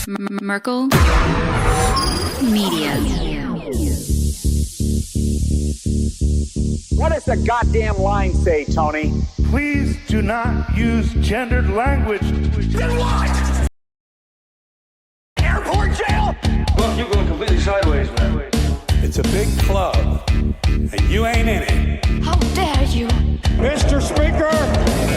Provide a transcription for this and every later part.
Merkel Media. What does the goddamn line say, Tony? Please do not use gendered language. Then what? Airport jail? Look, you're going completely sideways, man. It's a big club, and you ain't in it. How dare you? Mr. Speaker,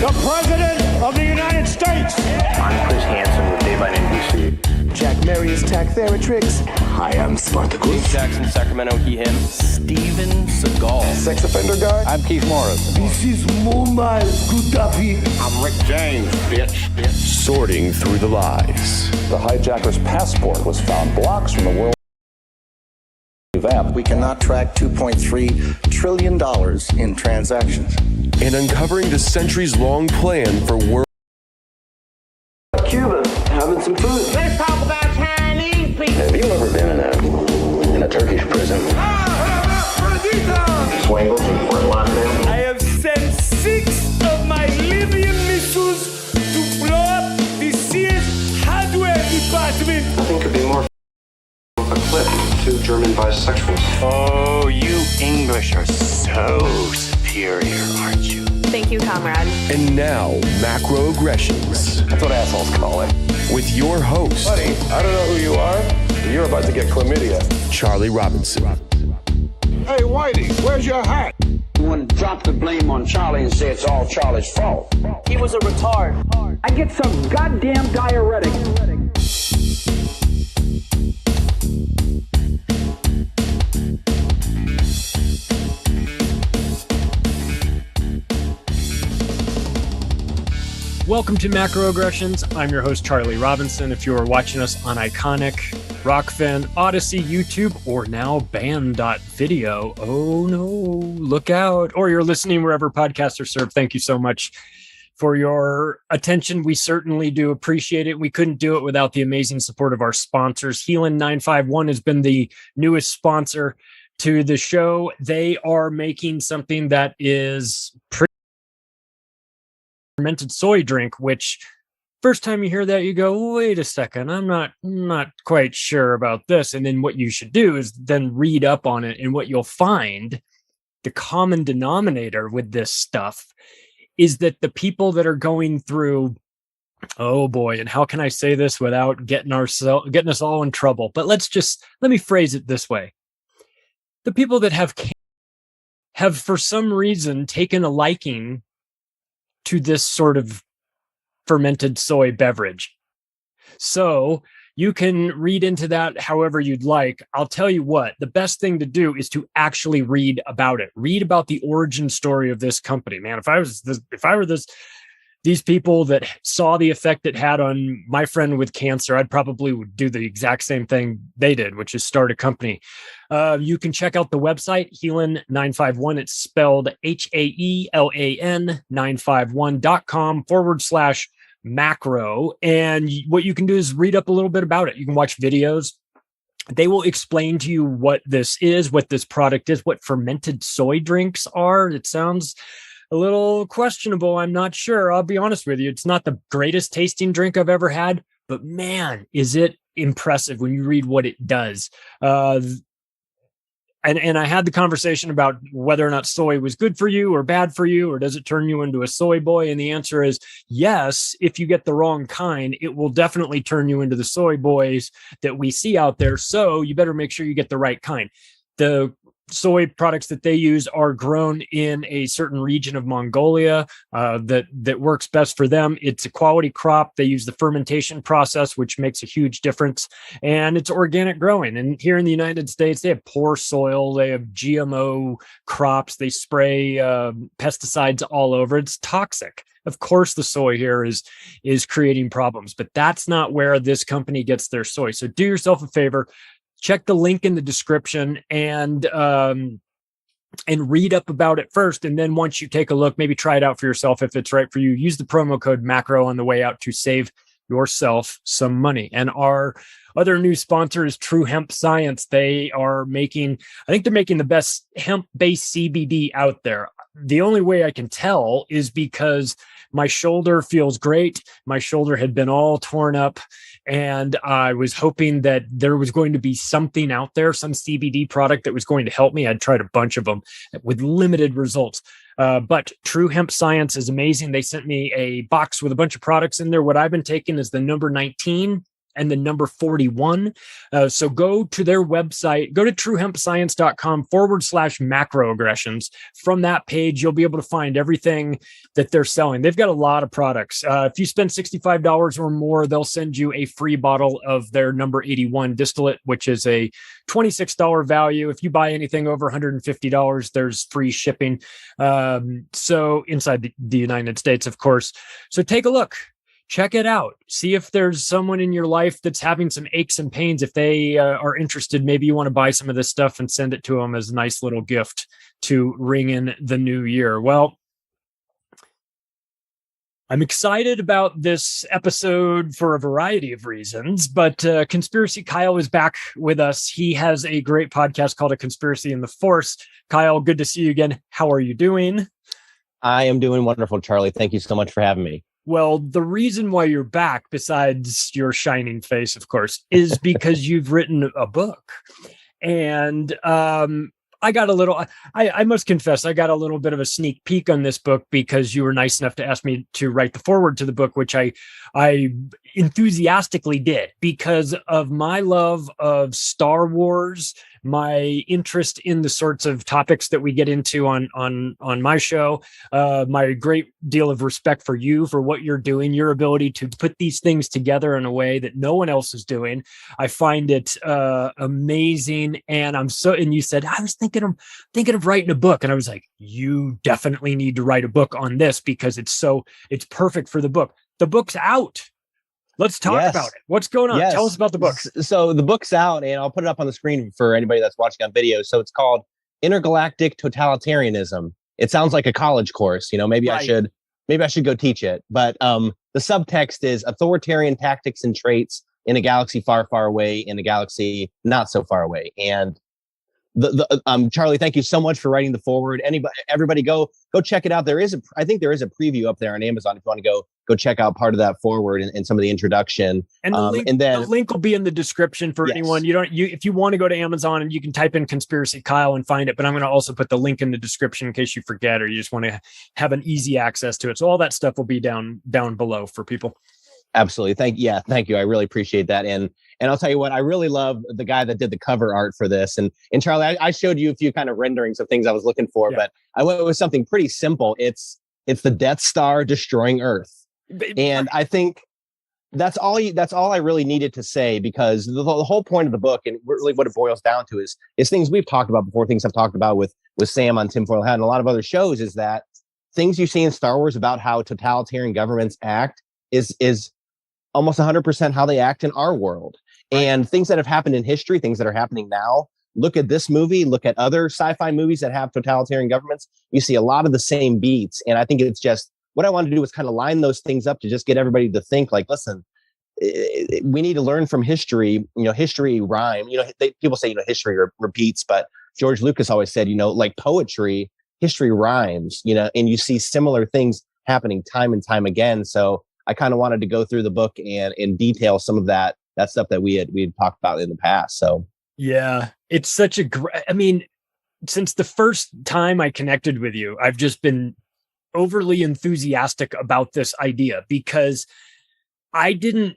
the President of the United States. I'm Chris Hansen with Daylight NBC. Jack Marius Taxtheratrix. Hi, I'm Spartacus. Jackson, Sacramento, he, him. Steven Seagal. Sex offender guy. I'm Keith Morris. This is Mumbai Gudafi. I'm Rick James, bitch. Sorting through the lies. The hijacker's passport was found blocks from the world event. We cannot track $2.3 trillion in transactions. And uncovering the centuries-long plan for world. Cuba, having some food. Let's talk about Chinese people. Have you ever been in a Turkish prison? Swangles and Fort Lauderdale. I have sent 6 of my Libyan missiles to blow up the Sears hardware department. Nothing could be more a clip. 2 German bisexuals. Oh, you English are so superior, aren't you? Thank you, comrade. And now, macroaggressions. That's what assholes call it. With your host, Buddy, I don't know who you are, but you're about to get chlamydia. Charlie Robinson. Hey, Whitey, where's your hat? You want to drop the blame on Charlie and say it's all Charlie's fault. He was a retard. I get some goddamn diuretic. Welcome to Macroaggressions. I'm your host, Charlie Robinson. If you are watching us on Iconic, Rockfin, Odyssey, YouTube, or now Band.video, oh no, look out. Or you're listening wherever podcasts are served. Thank you so much for your attention. We certainly do appreciate it. We couldn't do it without the amazing support of our sponsors. Healin 951 has been the newest sponsor to the show. They are making something that is fermented soy drink, which first time you hear that, you go, wait a second, I'm not quite sure about this. And then what you should do is then read up on it. And what you'll find, the common denominator with this stuff is that the people that are going through, oh boy, and how can I say this without getting us all in trouble? But let me phrase it this way. The people that have for some reason taken a liking to this sort of fermented soy beverage. So you can read into that however you'd like. I'll tell you what, the best thing to do is to actually read about it. Read about the origin story of this company. Man, if I were these people that saw the effect it had on my friend with cancer, I'd probably would do the exact same thing they did, which is start a company. You can check out the website, Healin 951. It's spelled HAELAN 951.com/macro. And what you can do is read up a little bit about it. You can watch videos. They will explain to you what this is, what this product is, what fermented soy drinks are. It sounds a little questionable. I'm not sure. I'll be honest with you. It's not the greatest tasting drink I've ever had, but man, is it impressive when you read what it does. And I had the conversation about whether or not soy was good for you or bad for you, or does it turn you into a soy boy? And the answer is yes. If you get the wrong kind, it will definitely turn you into the soy boys that we see out there. So you better make sure you get the right kind. The soy products that they use are grown in a certain region of Mongolia that works best for them. It's a quality crop. They use the fermentation process, which makes a huge difference. And it's organic growing. And here in the United States, they have poor soil. They have GMO crops. They spray pesticides all over. It's toxic. Of course, the soy here is creating problems, but that's not where this company gets their soy. So do yourself a favor. Check the link in the description and read up about it first. And then once you take a look, maybe try it out for yourself. If it's right for you, use the promo code MACRO on the way out to save yourself some money. And our other new sponsor is True Hemp Science. They are making the best hemp-based CBD out there. The only way I can tell is because My shoulder feels great. My shoulder had been all torn up, and I was hoping that there was going to be something out there, some CBD product that was going to help me. I'd tried a bunch of them with limited results. But True Hemp Science is amazing. They sent me a box with a bunch of products in there. What I've been taking is the number 19 and the number 41. So go to their website, go to truehempscience.com/macroaggressions. From that page, you'll be able to find everything that they're selling. They've got a lot of products. If you spend $65 or more, they'll send you a free bottle of their number 81 distillate, which is a $26 value. If you buy anything over $150, there's free shipping. So inside the United States, of course. So take a look. Check it out. See if there's someone in your life that's having some aches and pains. If they are interested, maybe you want to buy some of this stuff and send it to them as a nice little gift to ring in the new year. Well, I'm excited about this episode for a variety of reasons, but Konspiracy Kyle is back with us. He has a great podcast called A Conspiracy in the Force. Kyle, good to see you again. How are you doing? I am doing wonderful, Charlie. Thank you so much for having me. Well, the reason why you're back, besides your shining face, of course, is because you've written a book. And I got a little, I must confess, I got a little bit of a sneak peek on this book because you were nice enough to ask me to write the foreword to the book, which I enthusiastically did because of my love of Star Wars, my interest in the sorts of topics that we get into on my show, my great deal of respect for you, for what you're doing, your ability to put these things together in a way that no one else is doing. I find it amazing. And and you said, I was thinking of writing a book. And I was like, you definitely need to write a book on this because it's perfect for the book. The book's out. Let's talk about it. What's going on? Tell us about the book. So the book's out, and I'll put it up on the screen for anybody that's watching on video. So it's called Intergalactic Totalitarianism. It sounds like a college course. Maybe I should go teach it. But the subtext is authoritarian tactics and traits in a galaxy far, far away, in a galaxy not so far away. And Charlie, thank you so much for writing the foreword. Everybody go check it out. I think there is a preview up there on Amazon if you want to go check out part of that foreword and some of the introduction. And the link will be in the description for anyone. If you want to go to Amazon, and you can type in Konspiracy Kyle and find it, but I'm going to also put the link in the description in case you forget or you just want to have an easy access to it. So all that stuff will be down below for people. Absolutely. Thank you. I really appreciate that. And I'll tell you what, I really love the guy that did the cover art for this. And Charlie, I showed you a few kind of renderings of things I was looking for, but I went with something pretty simple. It's the Death Star destroying Earth. And I think that's all I really needed to say, because the whole point of the book, and really what it boils down to is things we've talked about before, things I've talked about with Sam on Tinfoil Hat and a lot of other shows, is that things you see in Star Wars about how totalitarian governments act is almost 100% how they act in our world. And things that have happened in history, things that are happening now, look at this movie, look at other sci-fi movies that have totalitarian governments. You see a lot of the same beats. And I think it's just, what I wanted to do was kind of line those things up to just get everybody to think like, listen, we need to learn from history. History rhyme. People say, history repeats, but George Lucas always said, like poetry, history rhymes, and you see similar things happening time and time again. So I kind of wanted to go through the book and detail some of that stuff that we had talked about in the past. So yeah, it's such a great, since the first time I connected with you, I've just been overly enthusiastic about this idea because I didn't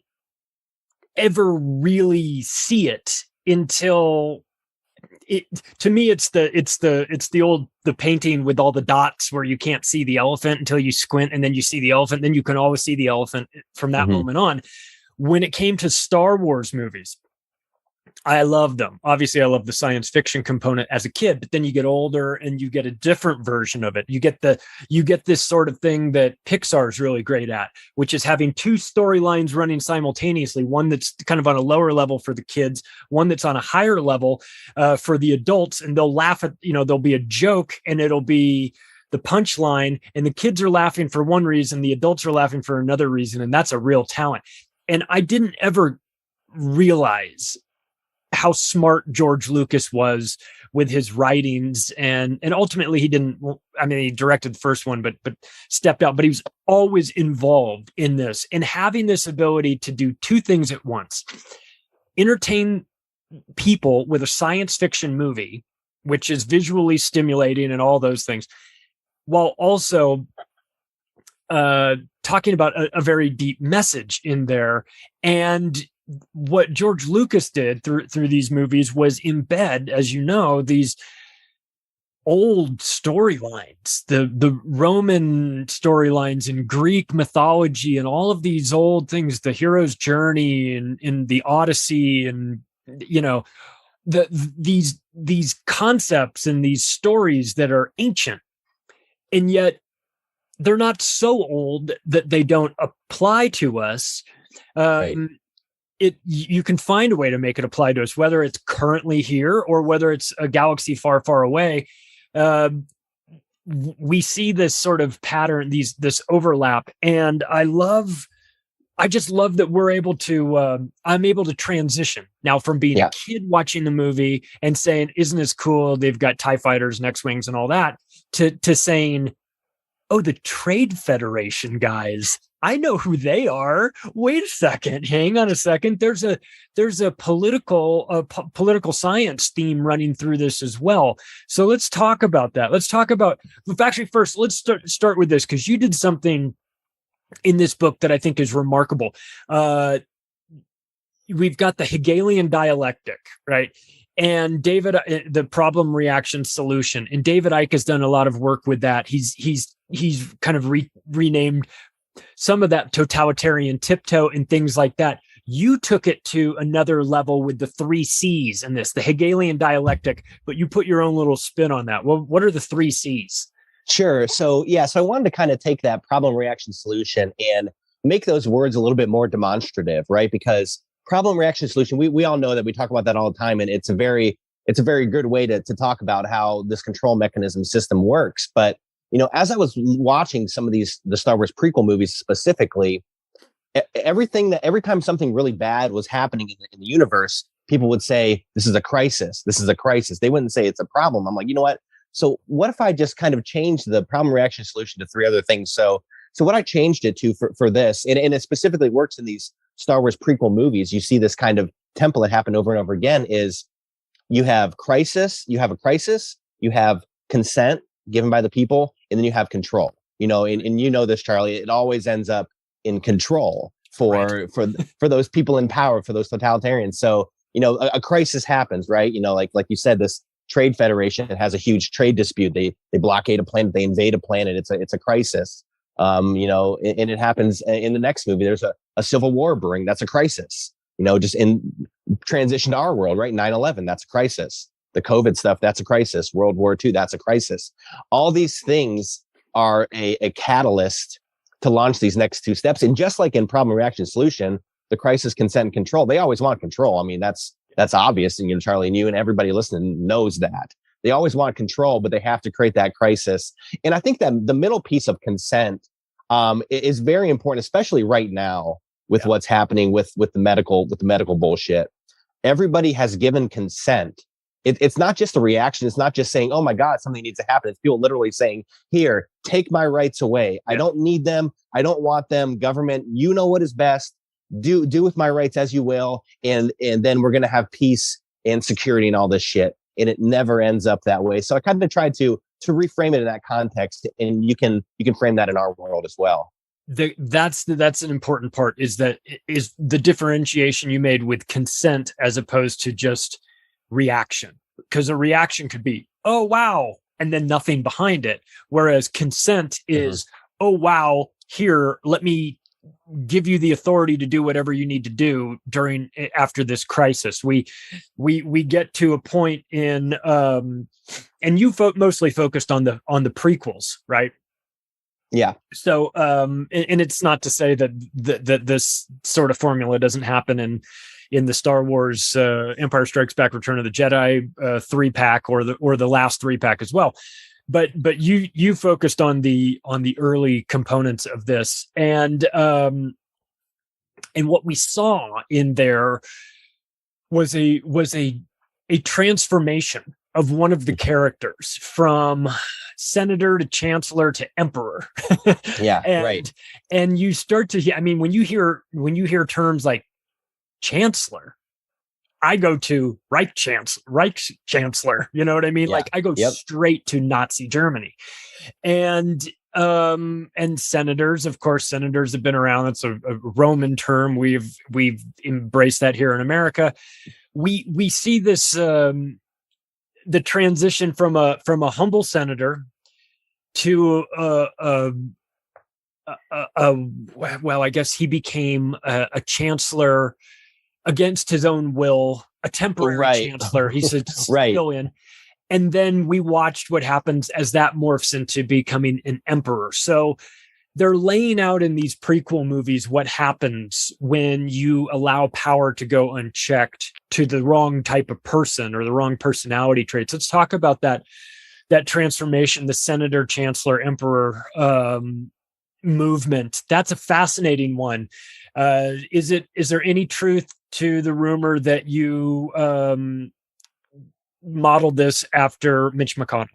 ever really see it until to me, it's the painting with all the dots where you can't see the elephant until you squint, and then you see the elephant. Then you can always see the elephant from that moment on. When it came to Star Wars movies, I loved them. Obviously, I love the science fiction component as a kid, but then you get older and you get a different version of it. You get this sort of thing that Pixar is really great at, which is having two storylines running simultaneously. One that's kind of on a lower level for the kids, one that's on a higher level for the adults. And they'll laugh at, there'll be a joke and it'll be the punchline, and the kids are laughing for one reason, the adults are laughing for another reason. And that's a real talent. And I didn't ever realize how smart George Lucas was with his writings, and ultimately he didn't. I mean, he directed the first one, but stepped out. But he was always involved in this, and having this ability to do two things at once: entertain people with a science fiction movie, which is visually stimulating and all those things, while also talking about a very deep message in there. And what George Lucas did through these movies was embed, as you know, these old storylines, the Roman storylines and Greek mythology and all of these old things, the hero's journey and in the Odyssey, and these concepts and these stories that are ancient, and yet they're not so old that they don't apply to us. Right. You can find a way to make it apply to us, whether it's currently here or whether it's a galaxy far, far away. We see this sort of pattern, this overlap, and I just love that we're able to, I'm able to transition now from being a kid watching the movie and saying, isn't this cool? They've got TIE fighters and X-Wings and all that, to saying, oh, the Trade Federation guys, I know who they are. Wait a second. Hang on a second. There's a political science theme running through this as well. So let's talk about that. Let's talk about, actually, first, let's start with this, because you did something in this book that I think is remarkable. We've got the Hegelian dialectic, right? And David, the problem, reaction, solution. And David Icke has done a lot of work with that. He's kind of renamed some of that totalitarian tiptoe and things like that. You took it to another level with the 3 C's in this, the Hegelian dialectic, but you put your own little spin on that. Well, what are the 3 C's? Sure. So I wanted to kind of take that problem, reaction, solution and make those words a little bit more demonstrative, right? Because problem, reaction, solution, we all know that, we talk about that all the time, and it's a very good way to talk about how this control mechanism system works. But as I was watching some of the Star Wars prequel movies specifically, every time something really bad was happening in the universe, people would say, this is a crisis. This is a crisis. They wouldn't say it's a problem. I'm like, you know what? So what if I just kind of change the problem, reaction, solution to 3 other things? So what I changed it to for this, and it specifically works in these Star Wars prequel movies, you see this kind of template happen over and over again, is you have crisis, you have a crisis, you have consent given by the people, and then you have control. And you know this, Charlie, it always ends up in control for those people in power, for those totalitarians. So, a crisis happens, right? Like you said, this Trade Federation has a huge trade dispute. They blockade a planet, they invade a planet. It's a crisis. And it happens in the next movie. There's a civil war brewing. That's a crisis. Just in transition to our world, right? 9/11, that's a crisis. The COVID stuff, that's a crisis. World War II, that's a crisis. All these things are a catalyst to launch these next 2 steps. And just like in problem, reaction, solution, the crisis, consent, and control, they always want control. I mean, that's obvious. And Charlie and you and everybody listening knows that. They always want control, but they have to create that crisis. And I think that the middle piece of consent is very important, especially right now with what's happening with the medical bullshit. Everybody has given consent. It's not just a reaction. It's not just saying, oh my God, something needs to happen. It's people literally saying, here, take my rights away. I don't need them. I don't want them. Government, you know what is best. Do with my rights as you will. And then we're going to have peace and security and all this shit. And it never ends up that way. So I kind of tried to reframe it in that context. And you can frame that in our world as well. That's an important part, is the differentiation you made with consent as opposed to just reaction, because a reaction could be, oh wow, and then nothing behind it, whereas consent is, oh wow, here, let me give you the authority to do whatever you need to do after this crisis. We get to a point in and you mostly focused on the prequels, right? Yeah. So and it's not to say that this sort of formula doesn't happen in the Star Wars Empire Strikes Back, Return of the Jedi 3-pack or the last 3-pack as well. But you focused on the early components of this, and what we saw in there was a transformation of one of the characters from senator to chancellor to emperor. Yeah, and, right. And you start to hear, I mean, when you hear terms like chancellor, I go to Reich Chancellor, you know what I mean? Yeah. Like I go Yep. straight to Nazi Germany. And senators, of course, senators have been around. That's a Roman term. We've embraced that here in America. We see this, the transition from a humble senator to well, I guess he became a chancellor against his own will, a temporary chancellor. He's a civilian. And then we watched what happens as that morphs into becoming an emperor. So they're laying out in these prequel movies what happens when you allow power to go unchecked to the wrong type of person or the wrong personality traits. Let's talk about that transformation, the senator, chancellor, emperor movement. That's a fascinating one. Is there any truth to the rumor that you modeled this after Mitch McConnell?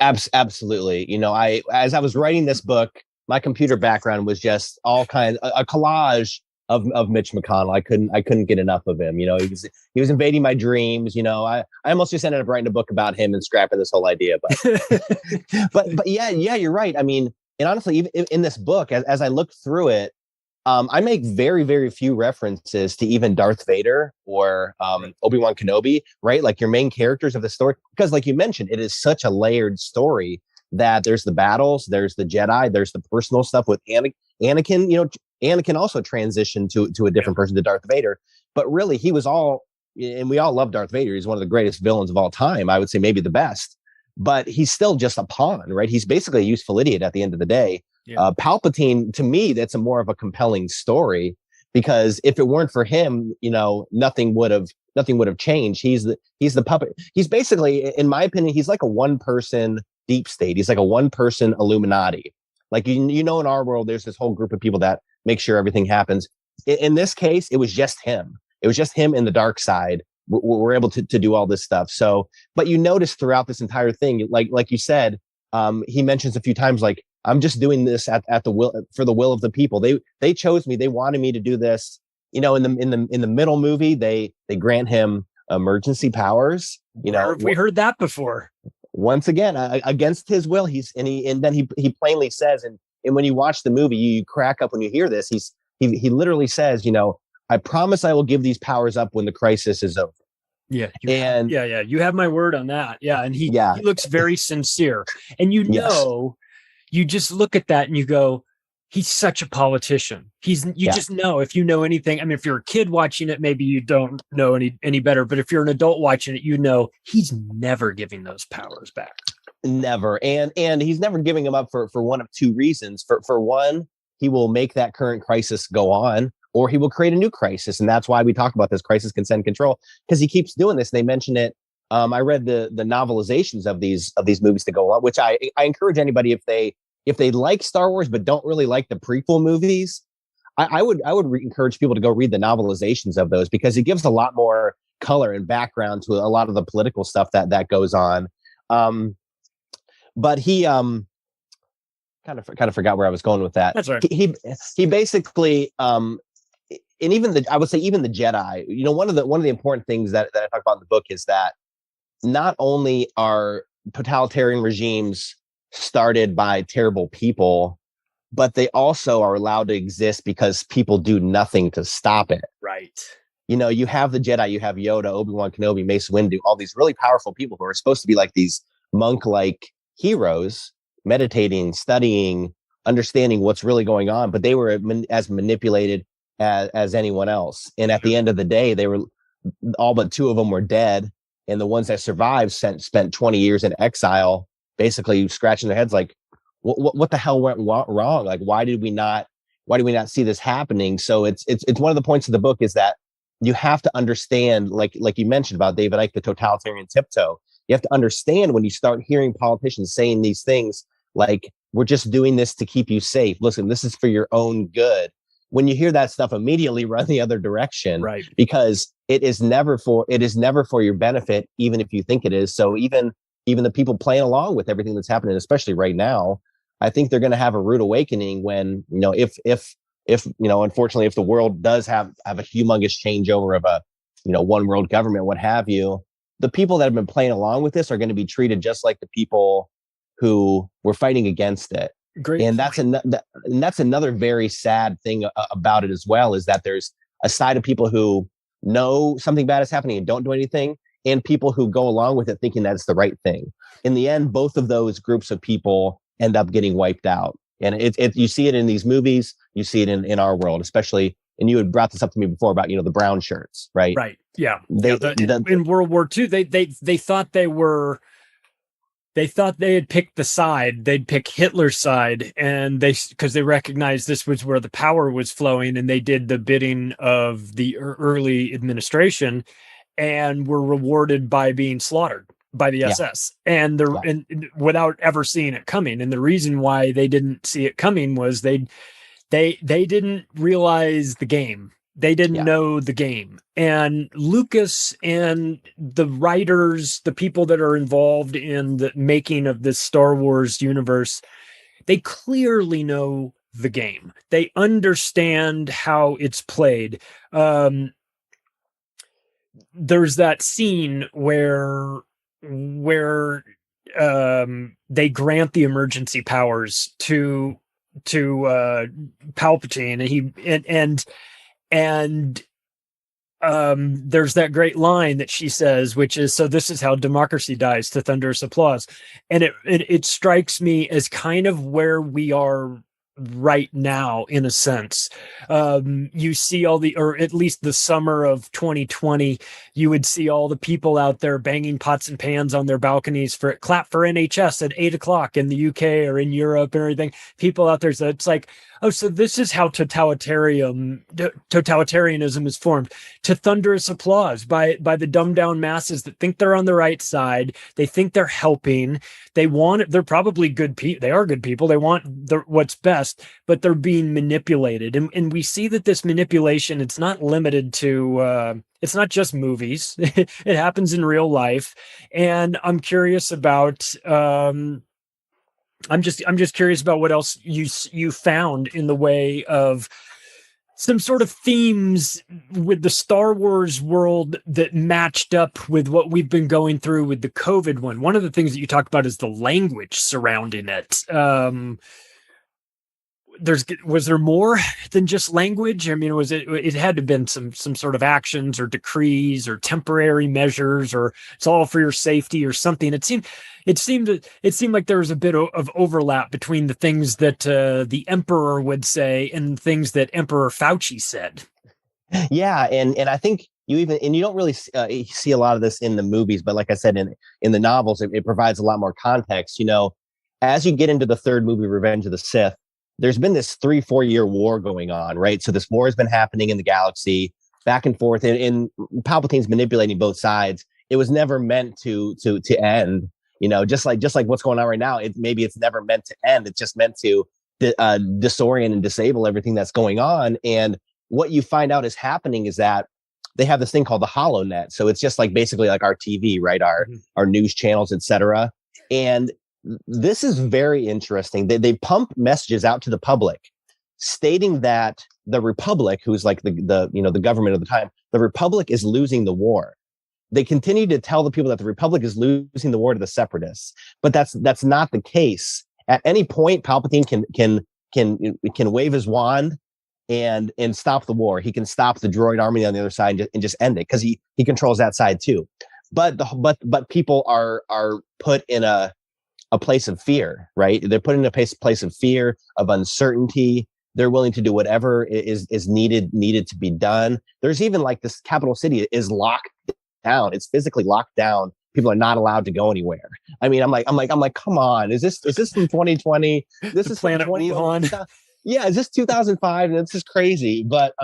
Absolutely. You know, as I was writing this book, my computer background was just all kinds, a collage of Mitch McConnell. I couldn't get enough of him. You know, he was invading my dreams. You know, I almost just ended up writing a book about him and scrapping this whole idea. But yeah, you're right. I mean, and honestly, even in this book, as I looked through it, I make very, very few references to even Darth Vader or Obi-Wan Kenobi, right? Like your main characters of the story, because like you mentioned, it is such a layered story that there's the battles, there's the Jedi, there's the personal stuff with Anakin. You know, Anakin also transitioned to a different person, to Darth Vader, but really he was all, and we all love Darth Vader. He's one of the greatest villains of all time. I would say maybe the best, but he's still just a pawn, right? He's basically a useful idiot at the end of the day. Yeah. Palpatine, to me, that's a more of a compelling story, because if it weren't for him, you know, nothing would have changed. He's the puppet. He's basically, in my opinion, he's like a one-person deep state. He's like a one-person Illuminati. Like, you know, in our world, there's this whole group of people that make sure everything happens. In this case, it was just him. It was just him in the dark side. We're able to do all this stuff. So, but you notice throughout this entire thing, like you said, he mentions a few times, like, I'm just doing this at the will, for the will of the people. They chose me. They wanted me to do this. You know, in the middle movie, they grant him emergency powers. You know, we heard that before. Once again, against his will. And then he plainly says, and when you watch the movie, you crack up when you hear this. He literally says, you know, I promise I will give these powers up when the crisis is over. Yeah. You have my word on that. Yeah. And he looks very sincere. And you just look at that and you go, he's such a politician. Just know, if you know anything. I mean, if you're a kid watching it, maybe you don't know any better, but if you're an adult watching it, you know, he's never giving those powers back. Never. And he's never giving them up for one of two reasons. For one, he will make that current crisis go on, or he will create a new crisis. And that's why we talk about this crisis, consent, control, because he keeps doing this. They mention it. I read the novelizations of these movies to go on, which I encourage anybody, if they like Star Wars but don't really like the prequel movies, I would encourage people to go read the novelizations of those, because it gives a lot more color and background to a lot of the political stuff that goes on. But he kind of forgot where I was going with that. That's right. He basically and even I would say even the Jedi, you know, one of the important things that I talk about in the book is that not only are totalitarian regimes started by terrible people, but they also are allowed to exist because people do nothing to stop it. Right. You know, you have the Jedi, you have Yoda, Obi-Wan Kenobi, Mace Windu, all these really powerful people who are supposed to be like these monk-like heroes, meditating, studying, understanding what's really going on, but they were as manipulated as anyone else. And at the end of the day, they were all but two of them were dead, and the ones that survived spent 20 years in exile, basically scratching their heads like, what the hell went wrong? Like, why did we not see this happening? So it's one of the points of the book is that you have to understand, like you mentioned about David Icke, the totalitarian tiptoe. You have to understand when you start hearing politicians saying these things, like, we're just doing this to keep you safe. Listen, this is for your own good. when you hear that stuff, immediately run the other direction, right? Because it is never for your benefit, even if you think it is. So even the people playing along with everything that's happening, especially right now, I think they're going to have a rude awakening when, if unfortunately, if the world does have a humongous changeover of a, one world government, what have you, the people that have been playing along with this are going to be treated just like the people who were fighting against it. Great. And that's another very sad thing about it as well, is that there's a side of people who know something bad is happening and don't do anything, and people who go along with it thinking that it's the right thing. In the end, both of those groups of people end up getting wiped out. And you see it in these movies, you see it in our world, especially, and you had brought this up to me before about, the brown shirts, right? Right. Yeah. In World War II, they thought they had picked the side. They'd pick Hitler's side, and because they recognized this was where the power was flowing, and they did the bidding of the early administration, and were rewarded by being slaughtered by the SS, and without ever seeing it coming. And the reason why they didn't see it coming was they didn't realize the game. They didn't know the game. And Lucas and the writers, the people that are involved in the making of this Star Wars universe, they clearly know the game. They understand how it's played. There's that scene where they grant the emergency powers to Palpatine, and there's that great line that she says, which is, "So this is how democracy dies," to thunderous applause. And it strikes me as kind of where we are right now, in a sense. You see or at least the summer of 2020, you would see all the people out there banging pots and pans on their balconies for clap for NHS at 8:00 in the UK or in Europe and everything. People out there. So it's like, oh, so this is how totalitarianism is formed, to thunderous applause by the dumbed down masses that think they're on the right side. They think they're helping. They're probably good people. They are good people. They want what's best, but they're being manipulated. And we see that this manipulation, it's not limited to, it's not just movies. It happens in real life. And I'm curious about, I'm just curious about what else you found in the way of some sort of themes with the Star Wars world that matched up with what we've been going through with the COVID one. One of the things that you talked about is the language surrounding it. Was there more than just language? I mean, it had to have been some sort of actions or decrees or temporary measures, or it's all for your safety or something. It seemed like there was a bit of overlap between the things that the Emperor would say and things that Emperor Fauci said. Yeah, and I think you don't really see a lot of this in the movies, but like I said, in the novels, it provides a lot more context. As you get into the third movie, Revenge of the Sith, there's been this 3-4 year war going on, right? So this war has been happening in the galaxy, back and forth, and Palpatine's manipulating both sides. It was never meant to end. Just like what's going on right now. Maybe it's never meant to end. It's just meant to disorient and disable everything that's going on. And what you find out is happening is that they have this thing called the HoloNet. So it's just basically like our TV, right? Our news channels, etc. And this is very interesting. They pump messages out to the public stating that the Republic, who's like the government of the time, the Republic is losing the war. They continue to tell the people that the Republic is losing the war to the Separatists, but that's not the case. At any point, Palpatine can wave his wand and stop the war. He can stop the droid army on the other side and just end it, because he controls that side too. But people are put in a place of fear, right? They're put in a place of fear, of uncertainty. They're willing to do whatever is needed to be done. There's even this capital city is locked down. It's physically locked down. People are not allowed to go anywhere. I mean, I'm like, come on, is this from 2020? This is Planet Wuhan. Yeah, is this 2005? And this is crazy. But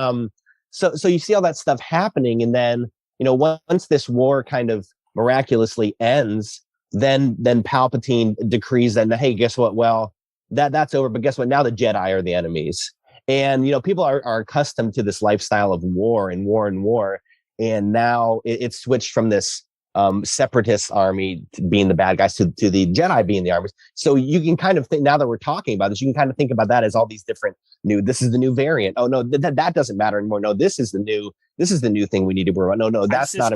so you see all that stuff happening, and then once this war kind of miraculously ends, then Palpatine decrees that, hey, guess what? Well, that's over. But guess what? Now the Jedi are the enemies. And, people are accustomed to this lifestyle of war and war and war. And now it's switched from this separatist army to being the bad guys to the Jedi being the armies. So you can kind of think, now that we're talking about this, you can kind of think about that as all these different this is the new variant. Oh no, that doesn't matter anymore. No, this is the new thing we need to worry about. No, that's not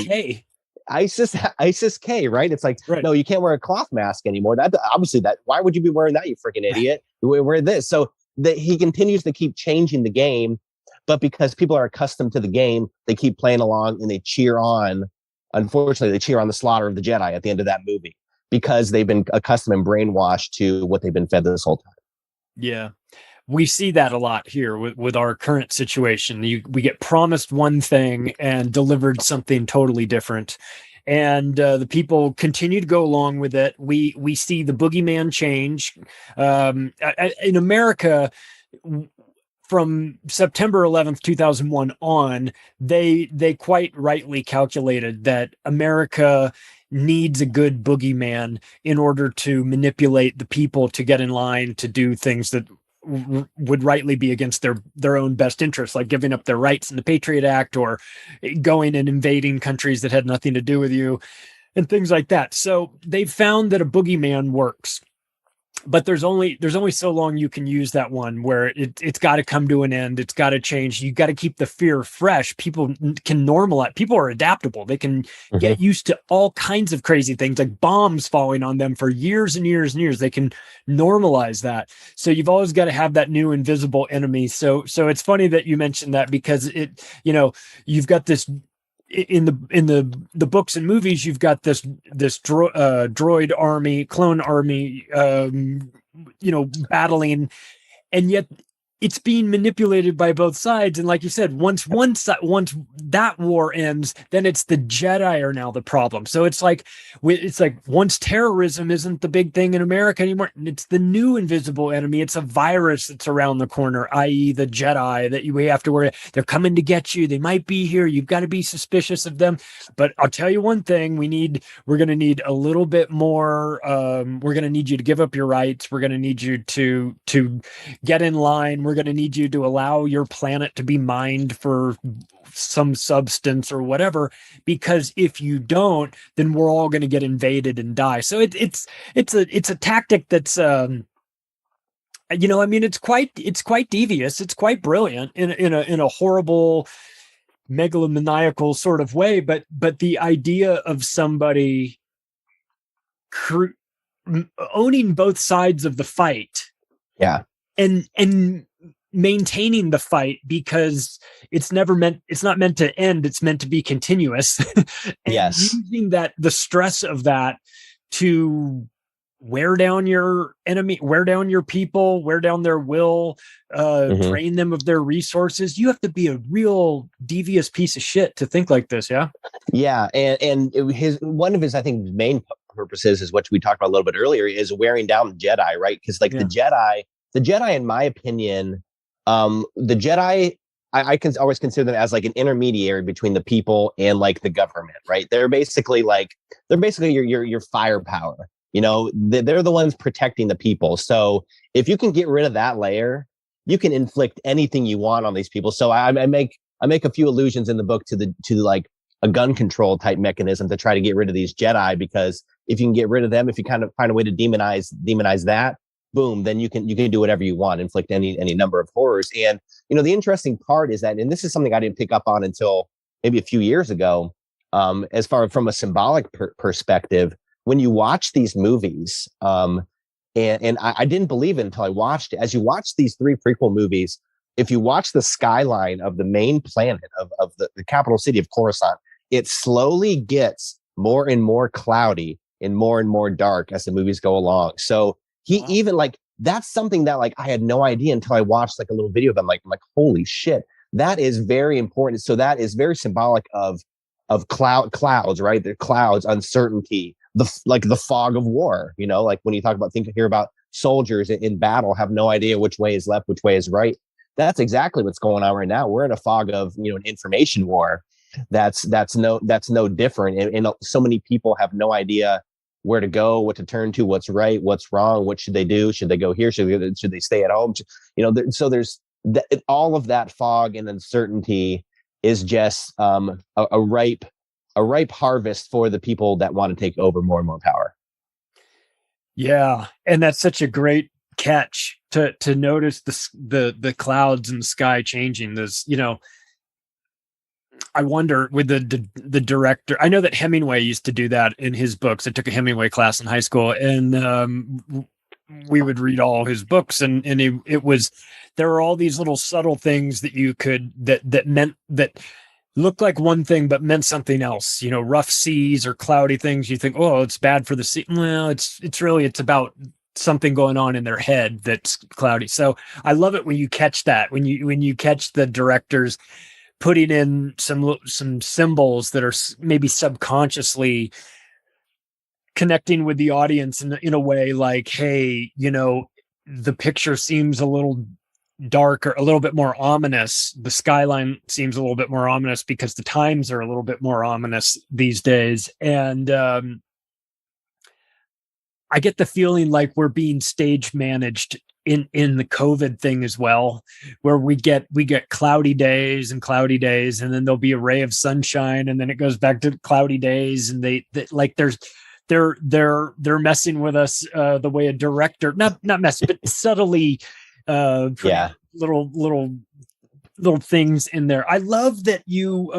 ISIS K, right? It's like, right. No, you can't wear a cloth mask anymore. That obviously why would you be wearing that, you freaking idiot? Wear this. So he continues to keep changing the game, but because people are accustomed to the game, they keep playing along and they cheer on. Unfortunately, they cheer on the slaughter of the Jedi at the end of that movie because they've been accustomed and brainwashed to what they've been fed this whole time. Yeah. We see that a lot here with our current situation. We get promised one thing and delivered something totally different. And the people continue to go along with it. We see the boogeyman change. In America, from September 11th, 2001 on, they quite rightly calculated that America needs a good boogeyman in order to manipulate the people to get in line to do things that would rightly be against their own best interests, like giving up their rights in the Patriot Act or going and invading countries that had nothing to do with you and things like that. So they've found that a boogeyman works. But there's only so long you can use that one where it's got to come to an end. It's got to change. You got to keep the fear fresh. People can normalize. People are adaptable. They can get used to all kinds of crazy things like bombs falling on them for years and years and years. They can normalize that. So you've always got to have that new invisible enemy. So it's funny that you mentioned that because you've got this. In the books and movies, you've got this droid army, clone army, battling, and yet it's being manipulated by both sides. And like you said, once that war ends, then it's the Jedi are now the problem. So it's like once terrorism isn't the big thing in America anymore, it's the new invisible enemy. It's a virus that's around the corner, i.e. the Jedi that we have to worry. They're coming to get you. They might be here. You've got to be suspicious of them. But I'll tell you one thing, we're going to need a little bit more. We're going to need you to give up your rights. We're going to need you to get in line. We're going to need you to allow your planet to be mined for some substance or whatever, because if you don't, then we're all going to get invaded and die. So it's a tactic that's it's quite devious. It's quite brilliant in a horrible megalomaniacal sort of way, but the idea of somebody owning both sides of the fight, and maintaining the fight because it's not meant to end, it's meant to be continuous. And using the stress of that to wear down your enemy, wear down your people, wear down their will, drain them of their resources. You have to be a real devious piece of shit to think like this. And one of his, I think, main purposes is what we talked about a little bit earlier, is wearing down the Jedi, right? Because the Jedi, in my opinion, the Jedi, I can always consider them as like an intermediary between the people and like the government, right? They're basically your firepower. They're the ones protecting the people. So if you can get rid of that layer, you can inflict anything you want on these people. So I make a few allusions in the book to like a gun control type mechanism to try to get rid of these Jedi, because if you can get rid of them, if you kind of find a way to demonize that, boom, then you can do whatever you want, inflict any number of horrors. And the interesting part is that, and this is something I didn't pick up on until maybe a few years ago, as far from a symbolic perspective, when you watch these movies, and I didn't believe it until I watched it. As you watch these 3 prequel movies, if you watch the skyline of the main planet of the capital city of Coruscant, it slowly gets more and more cloudy and more dark as the movies go along. So even like, that's something that like I had no idea until I watched like a little video of them. I'm like, holy shit, that is very important. So that is very symbolic of clouds, right? The clouds, uncertainty, the fog of war. Like when you talk about hear about soldiers in battle have no idea which way is left, which way is right. That's exactly what's going on right now. We're in a fog of an information war. That's no different, and so many people have no idea where to go, what to turn to, what's right, what's wrong, what should they do? Should they go here? Should they stay at home? So there's all of that fog and uncertainty is just a ripe harvest for the people that want to take over more and more power. Yeah, and that's such a great catch to notice the clouds in the sky changing. There's, I wonder with the director. I know that Hemingway used to do that in his books. I took a Hemingway class in high school, and we would read all his books, and there were all these little subtle things that you could that meant that looked like one thing but meant something else. Rough seas or cloudy things. You think, oh, it's bad for the sea. Well, it's about something going on in their head that's cloudy. So I love it when you catch that, when you catch the directors putting in some symbols that are maybe subconsciously connecting with the audience in a way like, hey, the picture seems a little dark or a little bit more ominous. The skyline seems a little bit more ominous because the times are a little bit more ominous these days. And I get the feeling like we're being stage managed in the COVID thing as well, where we get cloudy days, and then there'll be a ray of sunshine, and then it goes back to cloudy days, and they're messing with us the way a director, not messing, but subtly little things in there. I love that you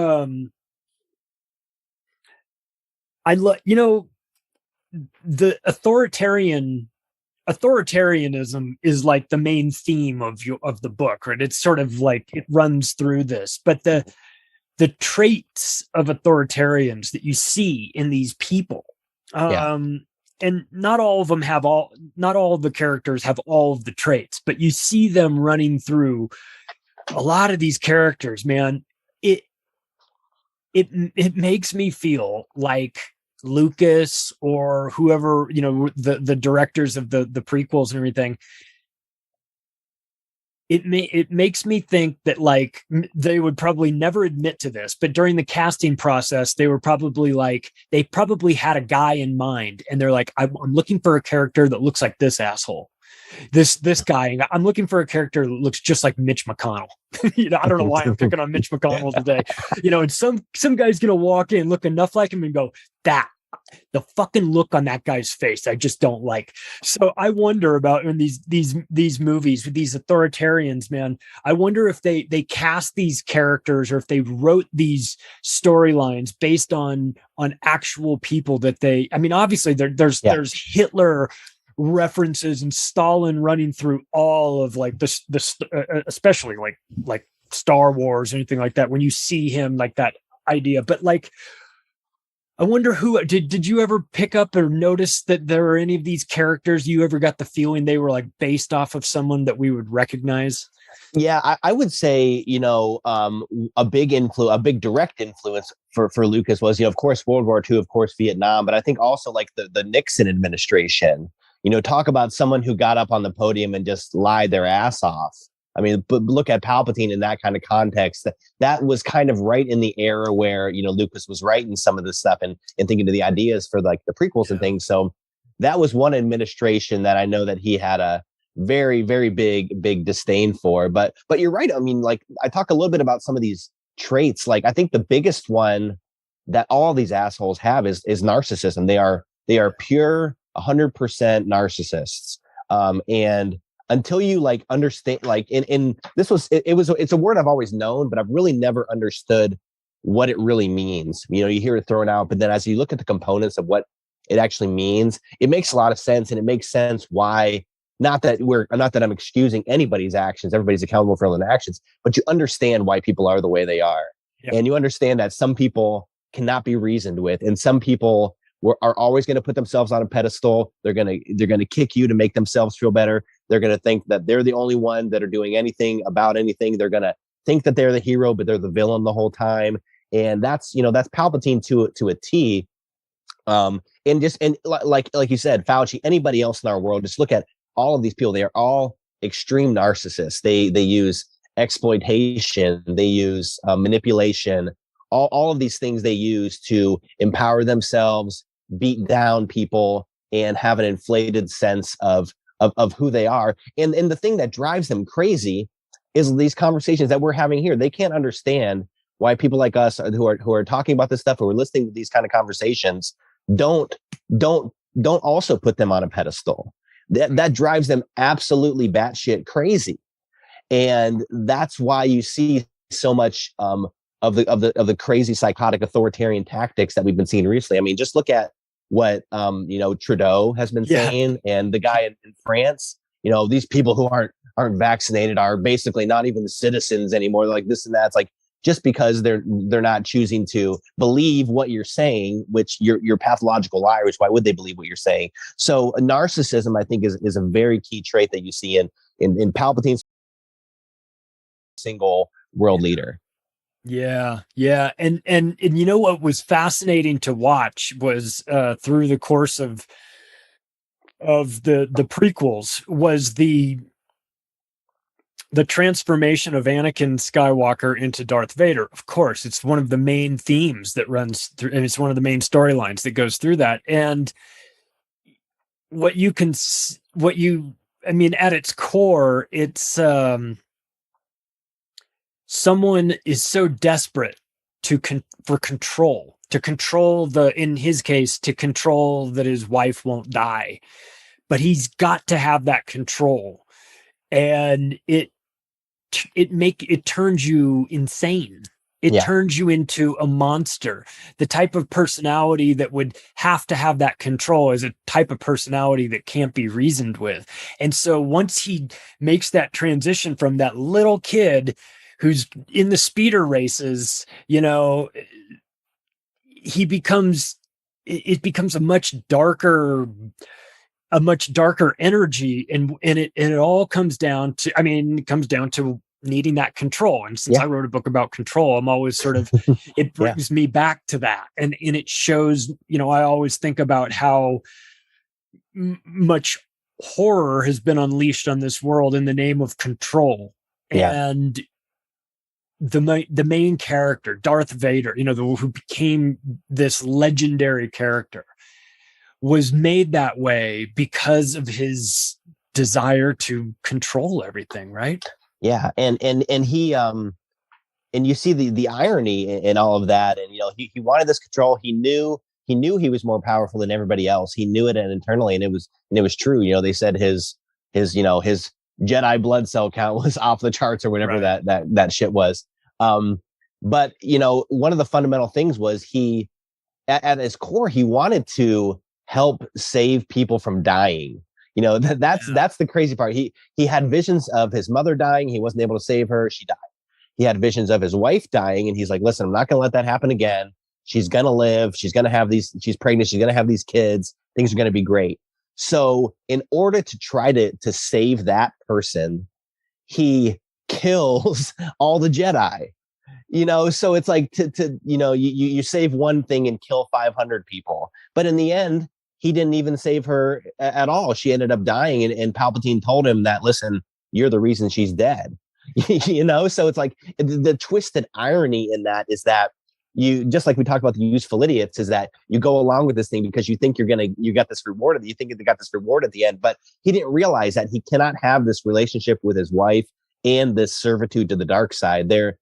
the authoritarianism is like the main theme of the book, right? It's sort of like it runs through this, but the traits of authoritarians that you see in these people, and not all of the characters have all of the traits, but you see them running through a lot of these characters, man. It makes me feel like Lucas or whoever, the directors of the prequels and everything. It makes me think that like they would probably never admit to this, but during the casting process, they probably had a guy in mind, and they're like, I'm looking for a character that looks like this asshole, this guy. I'm looking for a character that looks just like Mitch McConnell. I don't know why I'm picking on Mitch McConnell today. And some guy's gonna walk in, look enough like him, and go, that the fucking look on that guy's face I just don't like. So I wonder about in these movies with these authoritarians, man. I wonder if they cast these characters, or if they wrote these storylines based on actual people that they. I mean, obviously there's Hitler references and Stalin running through all of like this especially like Star Wars or anything like that. When you see him, like that idea, but like. I wonder who did you ever pick up or notice that there were any of these characters you ever got the feeling they were like based off of someone that we would recognize? Yeah, I would say, a big direct influence for Lucas was, of course, World War II, of course, Vietnam, but I think also like the Nixon administration, talk about someone who got up on the podium and just lied their ass off. I mean, but look at Palpatine in that kind of context. That was kind of right in the era where, Lucas was writing some of this stuff and thinking of the ideas for like the prequels and things. So that was one administration that I know that he had a very, very big disdain for. But you're right. I mean, like I talk a little bit about some of these traits. Like I think the biggest one that all these assholes have is narcissism. They are pure 100% narcissists. And until you like understand, like it's a word I've always known, but I've really never understood what it really means. You hear it thrown out, but then as you look at the components of what it actually means, it makes a lot of sense. And it makes sense why, not that I'm excusing anybody's actions, everybody's accountable for their own actions, but you understand why people are the way they are. Yep. And you understand that some people cannot be reasoned with, and some people are always going to put themselves on a pedestal. They're going to kick you to make themselves feel better. They're going to think that they're the only one that are doing anything about anything. They're going to think that they're the hero, but they're the villain the whole time. And that's Palpatine to a T. And like you said, Fauci, anybody else in our world, just look at all of these people. They are all extreme narcissists. They use exploitation. They use manipulation. All of these things they use to empower themselves, beat down people, and have an inflated sense of who they are. And the thing that drives them crazy is these conversations that we're having here. They can't understand why people like us who are talking about this stuff, who are listening to these kind of conversations, don't also put them on a pedestal. That drives them absolutely batshit crazy. And that's why you see so much of the crazy psychotic authoritarian tactics that we've been seeing recently. I mean, just look at what Trudeau has been saying, and the guy in France. These people who aren't vaccinated are basically not even citizens anymore. Like this and that. It's like, just because they're not choosing to believe what you're saying, which you're pathological liars. Why would they believe what you're saying? So narcissism, I think, is a very key trait that you see in Palpatine's single world leader. Yeah. And what was fascinating to watch was through the course of the prequels was the transformation of Anakin Skywalker into Darth Vader. Of course, it's one of the main themes that runs through, and it's one of the main storylines that goes through that. And at its core, it's someone is so desperate for control, in his case, to control that his wife won't die, but he's got to have that control. And it turns you insane. It turns you into a monster. The type of personality that would have to have that control is a type of personality that can't be reasoned with. And so once he makes that transition from that little kid who's in the speeder races, it becomes a much darker energy, and it all comes down to needing that control. And since I wrote a book about control, I'm always sort of, it brings me back to that. And it shows, I always think about how much horror has been unleashed on this world in the name of control. And the main character, Darth Vader, who became this legendary character, was made that way because of his desire to control everything, right? Yeah, and he and you see the irony in all of that, and he wanted this control. He knew he was more powerful than everybody else. He knew it, and internally, and it was true. They said his Jedi blood cell count was off the charts or whatever that shit was. But one of the fundamental things was he, at his core, he wanted to help save people from dying. That's the crazy part. He had visions of his mother dying. He wasn't able to save her. She died. He had visions of his wife dying, and he's like, listen, I'm not going to let that happen again. She's going to live. She's going to have she's pregnant. She's going to have these kids. Things are going to be great. So in order to try to save that person, he kills all the Jedi. So it's like you save one thing and kill 500 people. But in the end, he didn't even save her at all. She ended up dying, and Palpatine told him that, listen, you're the reason she's dead. So it's like the twisted irony in that is that you, just like we talked about the useful idiots, is that you go along with this thing because you think you got this reward. You think you got this reward at the end, but he didn't realize that he cannot have this relationship with his wife and this servitude to the dark side. They're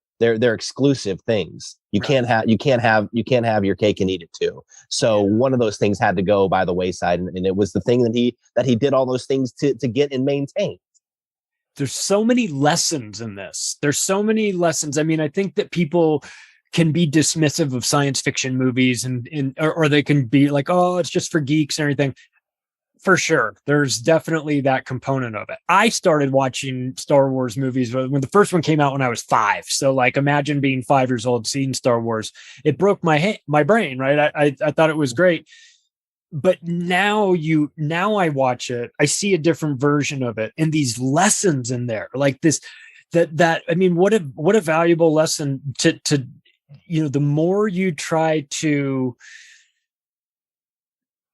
exclusive things. You can't have your cake and eat it too. So one of those things had to go by the wayside, and it was the thing that he did all those things to get and maintain. There's so many lessons in this. There's so many lessons. I mean, I think that people can be dismissive of science fiction movies or they can be like, oh, it's just for geeks and everything. For sure. There's definitely that component of it. I started watching Star Wars movies when the first one came out when I was 5. So like, imagine being 5 years old, seeing Star Wars. It broke my brain, right? I thought it was great. But now I watch it, I see a different version of it, and these lessons in there, like this, I mean, what a valuable lesson to the more you try to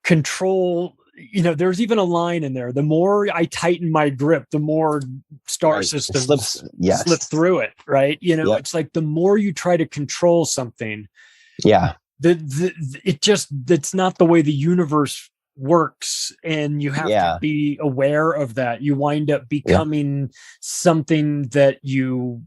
control, there's even a line in there, the more I tighten my grip, the more star systems slip through it, right? It's like the more you try to control something, it's not the way the universe works, and you have to be aware of that. You wind up becoming something that you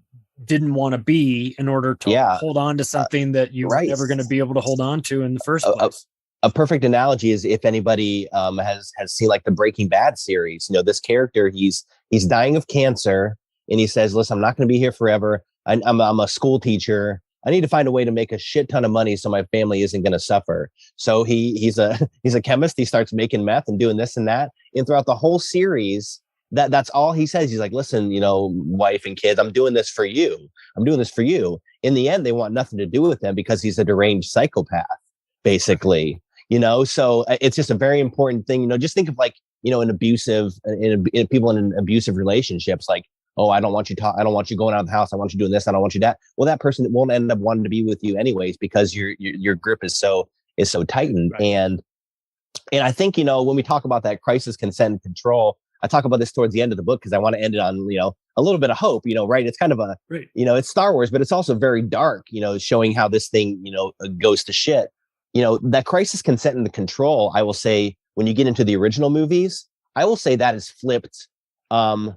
didn't want to be in order to hold on to something that you were never going to be able to hold on to in the first place. A perfect analogy is if anybody has seen like the Breaking Bad series. You know, this character, he's dying of cancer, and he says, "Listen, I'm not going to be here forever. I'm a school teacher. I need to find a way to make a shit ton of money so my family isn't going to suffer." So he's a chemist. He starts making meth and doing this and that. And throughout the whole series, that's all he says. He's like, "Listen, you know, wife and kids, I'm doing this for you. I'm doing this for you." In the end, they want nothing to do with him because he's a deranged psychopath, basically. You know, so it's just a very important thing. You know, just think of like, you know, people in abusive relationships, like, "Oh, I don't want you going out of the house. I want you doing this. I don't want you that." Well, that person won't end up wanting to be with you anyways, because your grip is so tightened. Right. And I think, you know, when we talk about that crisis, consent, and control, I talk about this towards the end of the book because I want to end it on, you know, a little bit of hope, you know, right? It's kind of you know, it's Star Wars, but it's also very dark, you know, showing how this thing, you know, goes to shit. You know, that crisis, consent, and control, I will say, when you get into the original movies, I will say that is flipped in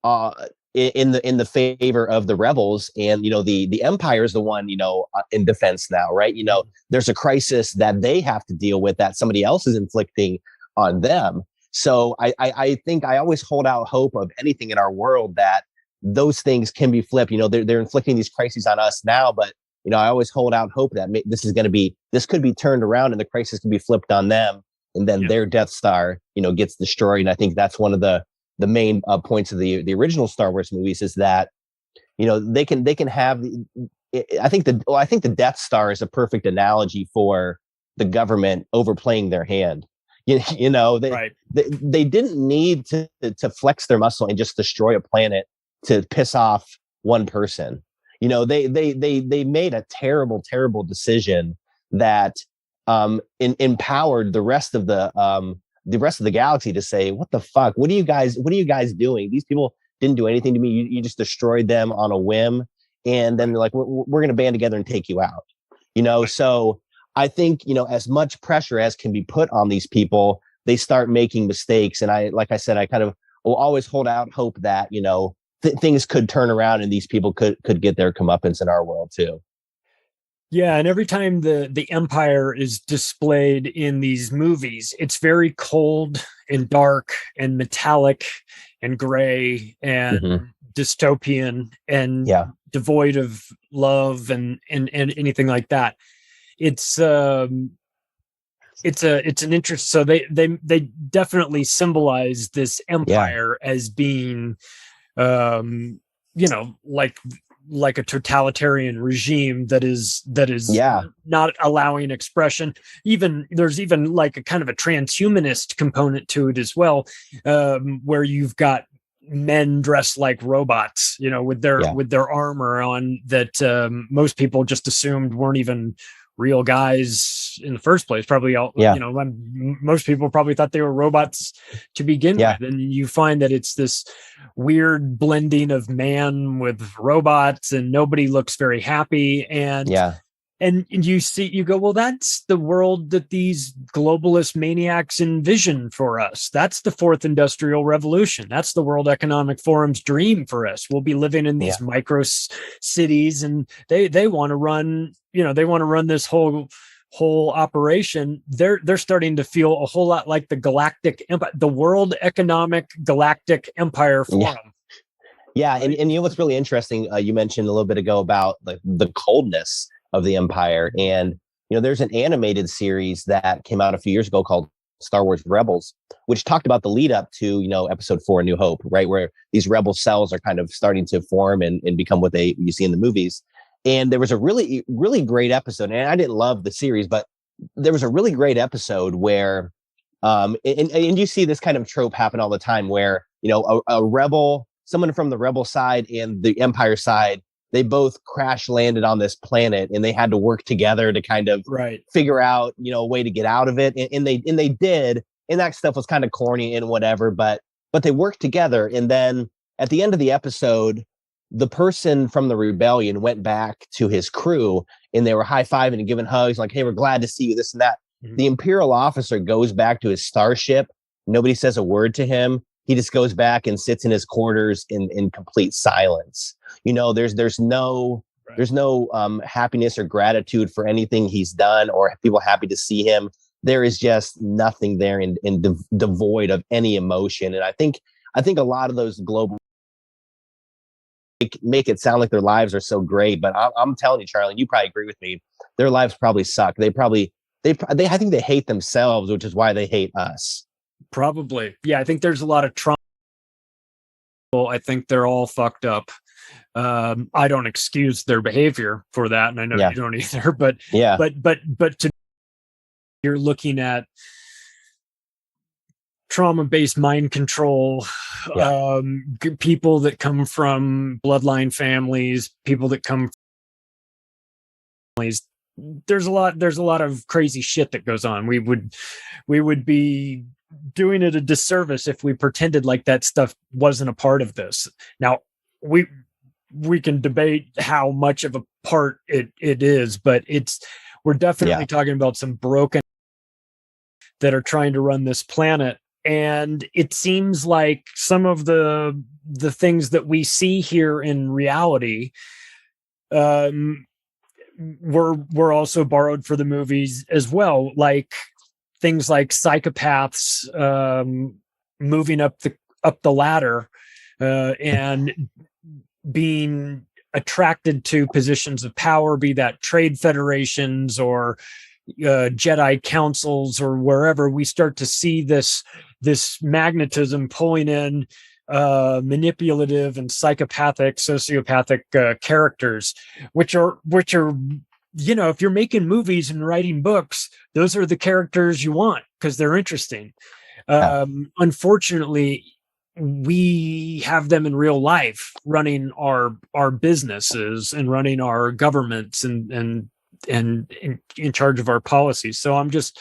the favor of the rebels. And, you know, the Empire is the one, you know, in defense now, right? You know, there's a crisis that they have to deal with that somebody else is inflicting on them. So I think I always hold out hope of anything in our world that those things can be flipped. You know, they're inflicting these crises on us now, but, you know, I always hold out hope that this could be turned around and the crisis could be flipped on them, and then their Death Star, you know, gets destroyed. And I think that's one of the main points of the original Star Wars movies, is that, you know, they can have. I think the Death Star is a perfect analogy for the government overplaying their hand. You know, they didn't need to flex their muscle and just destroy a planet to piss off one person. You know, they made a terrible decision that empowered the rest of the galaxy to say, "What the fuck? What are you guys doing? These people didn't do anything to me. You just destroyed them on a whim." And then they're like, we're going to band together and take you out. You know, so I think, you know, as much pressure as can be put on these people, they start making mistakes. And like I said, I kind of will always hold out hope that, you know, things could turn around and these people could get their comeuppance in our world too. Yeah, and every time the Empire is displayed in these movies, it's very cold and dark and metallic and gray and dystopian and devoid of love and anything like that. It's an interest. So they definitely symbolize this empire as being, you know, like a totalitarian regime that is not allowing expression. There's even like a kind of a transhumanist component to it as well, where you've got men dressed like robots, you know, with their armor on that most people just assumed weren't even real guys in the first place. Probably you know, most people probably thought they were robots to begin with. And you find that it's this weird blending of man with robots, and nobody looks very happy. And you go, well, that's the world that these globalist maniacs envision for us. That's the fourth industrial revolution. That's the World Economic Forum's dream for us. We'll be living in these micro cities, and they want to run, you know, they want to run this whole operation. They're starting to feel a whole lot like the Galactic Empire, the World Economic Galactic Empire Forum. Yeah. And you know what's really interesting? You mentioned a little bit ago about the coldness of the Empire. And, you know, there's an animated series that came out a few years ago called Star Wars Rebels, which talked about the lead up to, you know, episode 4, A New Hope, right? Where these rebel cells are kind of starting to form and become what you see in the movies. And there was a really, really great episode. And I didn't love the series, but there was a really great episode where, and you see this kind of trope happen all the time where, you know, a rebel, someone from the rebel side and the Empire side, they both crash landed on this planet, and they had to work together to kind of figure out, you know, a way to get out of it. And they did. And that stuff was kind of corny and whatever, but they worked together. And then at the end of the episode, the person from the rebellion went back to his crew, and they were high-fiving and giving hugs like, "Hey, we're glad to see you," this and that. The Imperial officer goes back to his starship. Nobody says a word to him. He just goes back and sits in his quarters in complete silence. There's no happiness or gratitude for anything he's done or people happy to see him. There is just nothing there and devoid of any emotion. And I think a lot of those global make it sound like their lives are so great, but I'm telling you, Charlie, and you probably agree with me, their lives probably suck. I think they hate themselves, which is why they hate us. Probably. Yeah, I think there's a lot of trauma. I think they're all fucked up. I don't excuse their behavior for that, and I know you don't either. But you're looking at trauma-based mind control, people that come from bloodline families, people that come from families. There's a lot of crazy shit that goes on. We would be doing it a disservice if we pretended like that stuff wasn't a part of this. Now we can debate how much of a part it is, but we're definitely talking about some broken that are trying to run this planet. And it seems like some of the things that we see here in reality were also borrowed for the movies as well, like things like psychopaths moving up the ladder and being attracted to positions of power, be that trade federations or Jedi councils or wherever. We start to see this magnetism pulling in manipulative and psychopathic, sociopathic characters, which are if you're making movies and writing books, those are the characters you want because they're interesting. Unfortunately, we have them in real life running our businesses and running our governments and in charge of our policies. So I'm just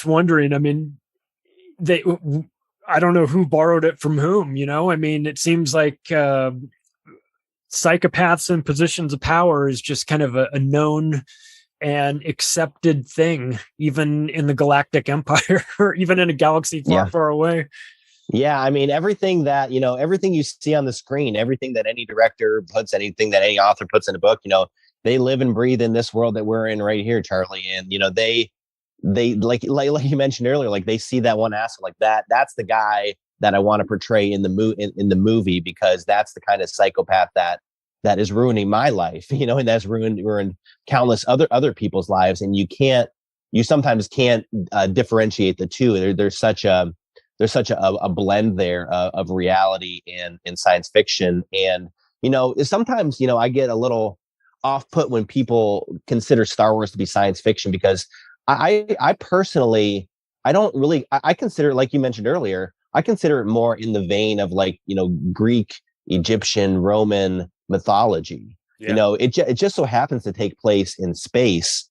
wondering, I mean, I don't know who borrowed it from whom, I mean, it seems like psychopaths in positions of power is just kind of a known and accepted thing, even in the Galactic Empire or even in a galaxy far away. Yeah, I mean, everything you see on the screen, everything that any director puts, anything that any author puts in a book, they live and breathe in this world that we're in right here, Charlie. And, they like you mentioned earlier, like they see that one asshole like that. That's the guy that I want to portray in the movie, because that's the kind of psychopath that is ruining my life, and that's ruined countless other people's lives. And you sometimes can't differentiate the two. There's such a blend there of reality and science fiction. And, sometimes, I get a little off put when people consider Star Wars to be science fiction, because I personally, I consider, like you mentioned earlier, I consider it more in the vein of like, Greek, Egyptian, Roman mythology. It just so happens to take place in space.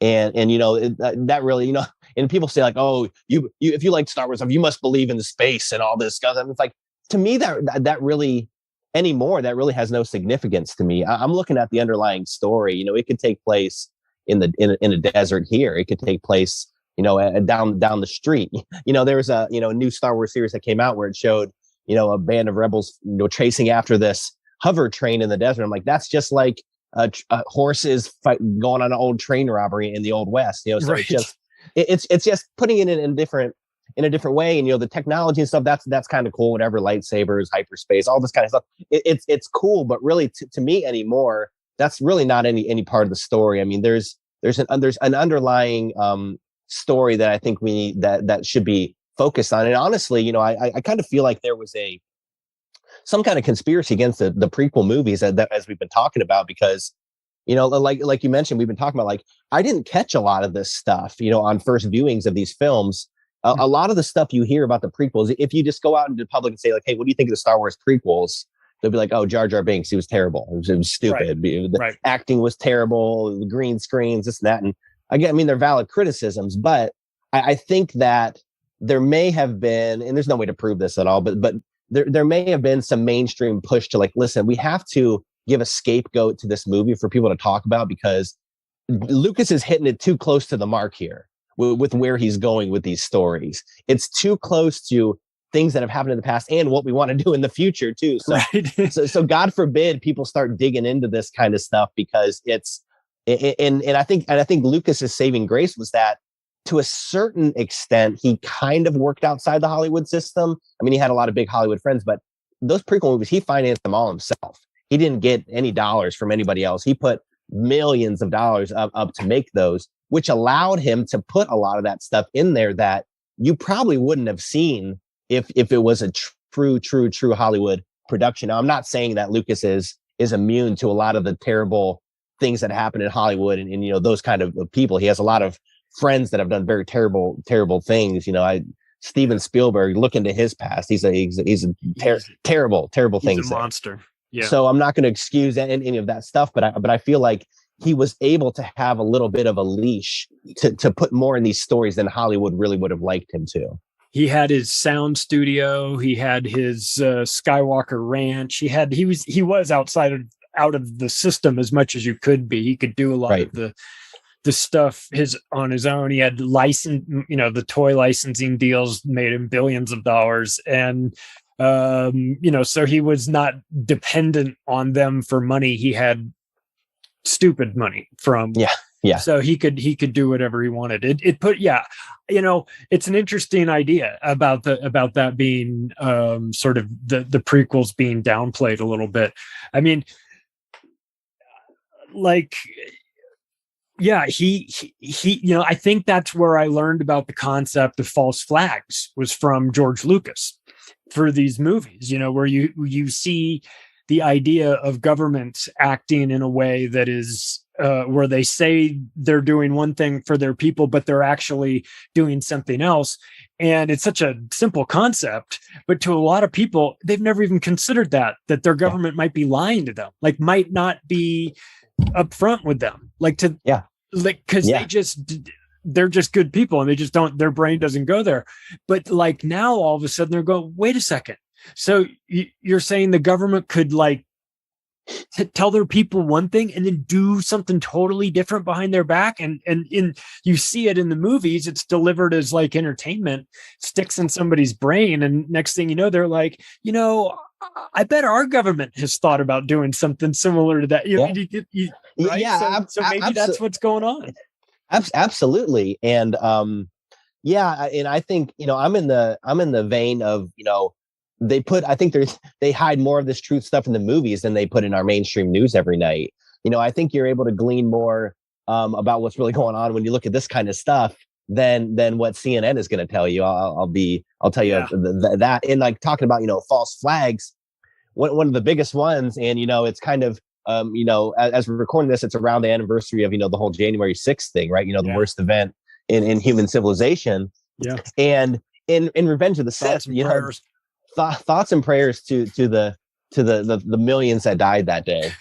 And that really, and people say like, oh, you if you like Star Wars, you must believe in the space and all this stuff. I mean, it's like, to me, that really anymore, that really has no significance to me. I'm looking at the underlying story. It could take place in a desert here. It could take place, down the street. There was a new Star Wars series that came out where it showed, a band of rebels, chasing after this hover train in the desert. I'm like, that's just like horses going on an old train robbery in the Old West. So right. It's just putting it in a different way. And the technology and stuff, that's kind of cool. Whatever, lightsabers, hyperspace, all this kind of stuff. It's cool, but really to me anymore, that's really not any part of the story. I mean, there's an underlying story that I think we need that should be focused on. And honestly, I kind of feel like there was some kind of conspiracy against the prequel movies that as we've been talking about, because like you mentioned, we've been talking about, like, I didn't catch a lot of this stuff on first viewings of these films. A lot of the stuff you hear about the prequels, if you just go out into the public and say like, hey, what do you think of the Star Wars prequels? They'll be like, oh, Jar Jar Binks, he was terrible. It was stupid. Right. The acting was terrible. The green screens, this and that. And again, I mean, they're valid criticisms, but I think that there may have been, and there's no way to prove this at all, but there may have been some mainstream push to like, listen, we have to give a scapegoat to this movie for people to talk about, because Lucas is hitting it too close to the mark here with where he's going with these stories. It's too close to things that have happened in the past and what we want to do in the future too. So, right. so God forbid people start digging into this kind of stuff, because and I think Lucas's saving grace was that to a certain extent, he kind of worked outside the Hollywood system. I mean, he had a lot of big Hollywood friends, but those prequel movies, he financed them all himself. He didn't get any dollars from anybody else. He put millions of dollars up to make those, which allowed him to put a lot of that stuff in there that you probably wouldn't have seen if it was a true Hollywood production. Now, I'm not saying that Lucas is immune to a lot of the terrible things that happen in Hollywood and those kind of people. He has a lot of friends that have done very terrible things. Steven Spielberg, look into his past. He's a terrible things. He's a monster. Yeah. So I'm not going to excuse any of that stuff, but I feel like he was able to have a little bit of a leash to put more in these stories than Hollywood really would have liked him to. He had his sound studio. He had his Skywalker Ranch. He was out of the system as much as you could be. He could do a lot of the stuff on his own. He had the toy licensing deals made him billions of dollars, and so he was not dependent on them for money. He had stupid money from so he could do whatever he wanted. It's an interesting idea about that being sort of the prequels being downplayed a little bit. I mean, like, yeah, he I think that's where I learned about the concept of false flags, was from George Lucas for these movies, where you see the idea of governments acting in a way that is where they say they're doing one thing for their people, but they're actually doing something else. And it's such a simple concept, but to a lot of people, they've never even considered that their government might be lying to them, like might not be upfront with them, because they're just good people and they just don't, their brain doesn't go there. But like now all of a sudden they're going, wait a second. So you're saying the government could tell their people one thing and then do something totally different behind their back. And you see it in the movies, it's delivered as like entertainment, sticks in somebody's brain. And next thing you know, they're like, I bet our government has thought about doing something similar to that. Right? Yeah. So maybe that's what's going on. Absolutely. And and I think, I'm in the vein of, I think they hide more of this truth stuff in the movies than they put in our mainstream news every night. I think you're able to glean more about what's really going on when you look at this kind of stuff than what CNN is going to tell you. I'll tell you that. And like talking about, false flags, one of the biggest ones, and, it's kind of, as we're recording this, it's around the anniversary of, the whole January 6th thing, right? The worst event in human civilization. Yeah. And in Revenge of the Sith, thoughts and prayers to the millions that died that day.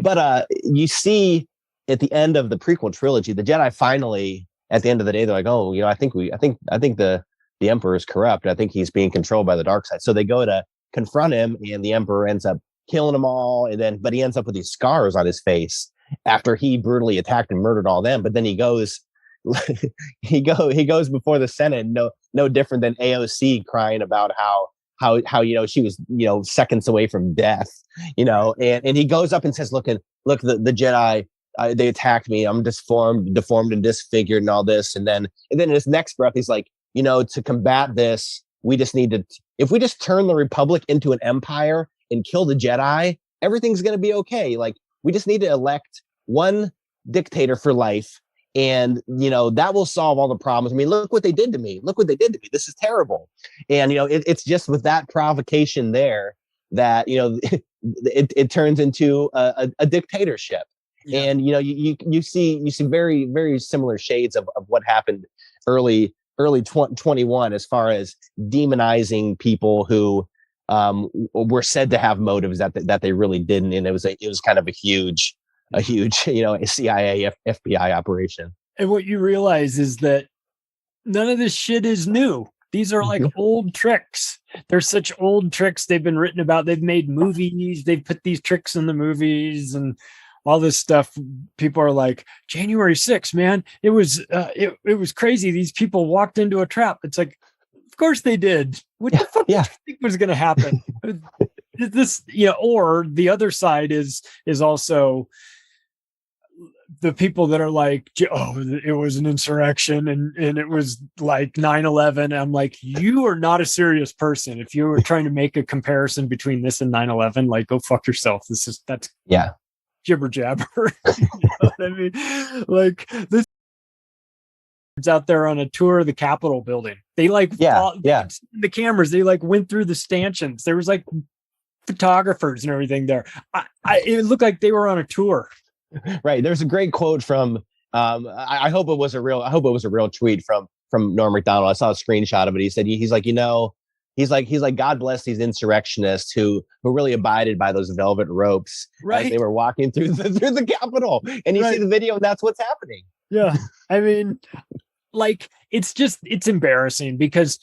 But you see at the end of the prequel trilogy, the Jedi finally, at the end of the day, they're like, oh, I think the Emperor is corrupt. I think he's being controlled by the dark side. So they go to confront him, and the Emperor ends up killing them all. But he ends up with these scars on his face after he brutally attacked and murdered all them. But then he goes before the Senate, no different than AOC crying about how she was seconds away from death, and he goes up and says, look, the Jedi, they attacked me, I'm deformed and disfigured and all this, and then in his next breath he's like, to combat this, we just need to, if we just turn the Republic into an empire and kill the Jedi, everything's going to be okay. Like, we just need to elect one dictator for life, and that will solve all the problems. I mean, look what they did to me. This is terrible. And it's just with that provocation there that it turns into a dictatorship. Yeah. And you see very, very similar shades of what happened early 21 as far as demonizing people who were said to have motives that they really didn't. And it was kind of a huge CIA, FBI operation. And what you realize is that none of this shit is new. These are like old tricks. They're such old tricks. They've been written about. They've made movies. They've put these tricks in the movies and all this stuff. People are like, January 6th, man, it was crazy. These people walked into a trap. It's like, of course they did. What the fuck did you think was going to happen? This, or the other side is also the people that are like, oh, it was an insurrection and it was like 9/11. I'm like, you are not a serious person. If you were trying to make a comparison between this and 9/11, like, go fuck yourself. That's jibber jabber. You know what I mean? Like, this is out there on a tour of the Capitol building. They the cameras, they like went through the stanchions. There was like photographers and everything there. It looked like they were on a tour. Right. There's a great quote from I hope it was a real tweet from Norm Macdonald. I saw a screenshot of it. He said he's like God bless these insurrectionists who really abided by those velvet ropes as they were walking through the Capitol. And you see the video and that's what's happening. Yeah. I mean, like, it's embarrassing because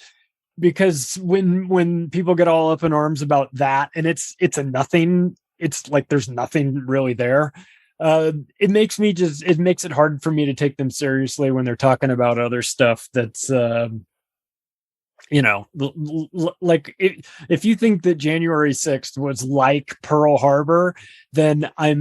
when people get all up in arms about that and it's a nothing, it's like there's nothing really there. It makes it hard for me to take them seriously when they're talking about other stuff that's, like if you think that January 6th was like Pearl Harbor, then I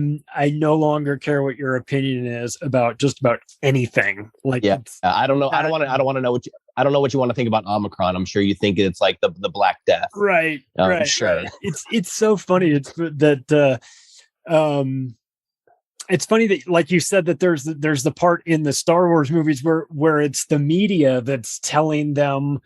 no longer care what your opinion is about just about anything. Like, I don't know. I don't want to know what I don't know what you want to think about Omicron. I'm sure you think it's like the Black Death. Right. Right. Sure. Right. It's so funny. It's funny that, like you said, that there's the part in the Star Wars movies where it's the media that's telling them,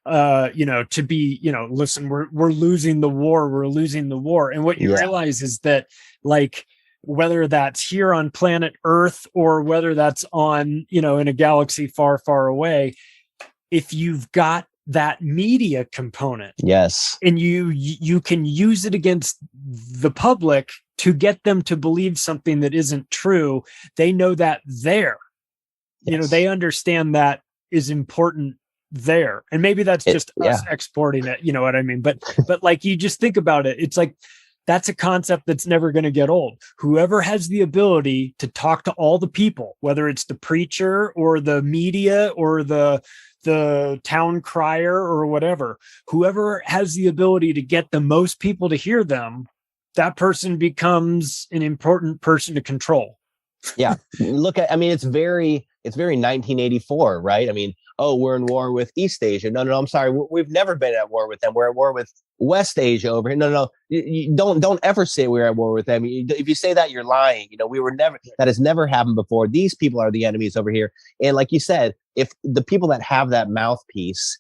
to be, listen, we're losing the war. And what you realize is that, like, whether that's here on planet Earth or whether that's on, in a galaxy far, far away, if you've got that media component, yes, and you can use it against the public to get them to believe something that isn't true, they know that there. Yes. They understand that is important there. And maybe that's just us exporting it, you know what I mean? But like, you just think about it, it's like, that's a concept that's never going to get old. Whoever has the ability to talk to all the people, whether it's the preacher or the media or the town crier or whatever, whoever has the ability to get the most people to hear them, that person becomes an important person to control. Yeah. It's very 1984, right? I mean, oh, we're in war with East Asia. No, I'm sorry. We've never been at war with them. We're at war with West Asia over here. No. You don't ever say we're at war with them. If you say that, you're lying. We were never, that has never happened before. These people are the enemies over here. And like you said, if the people that have that mouthpiece,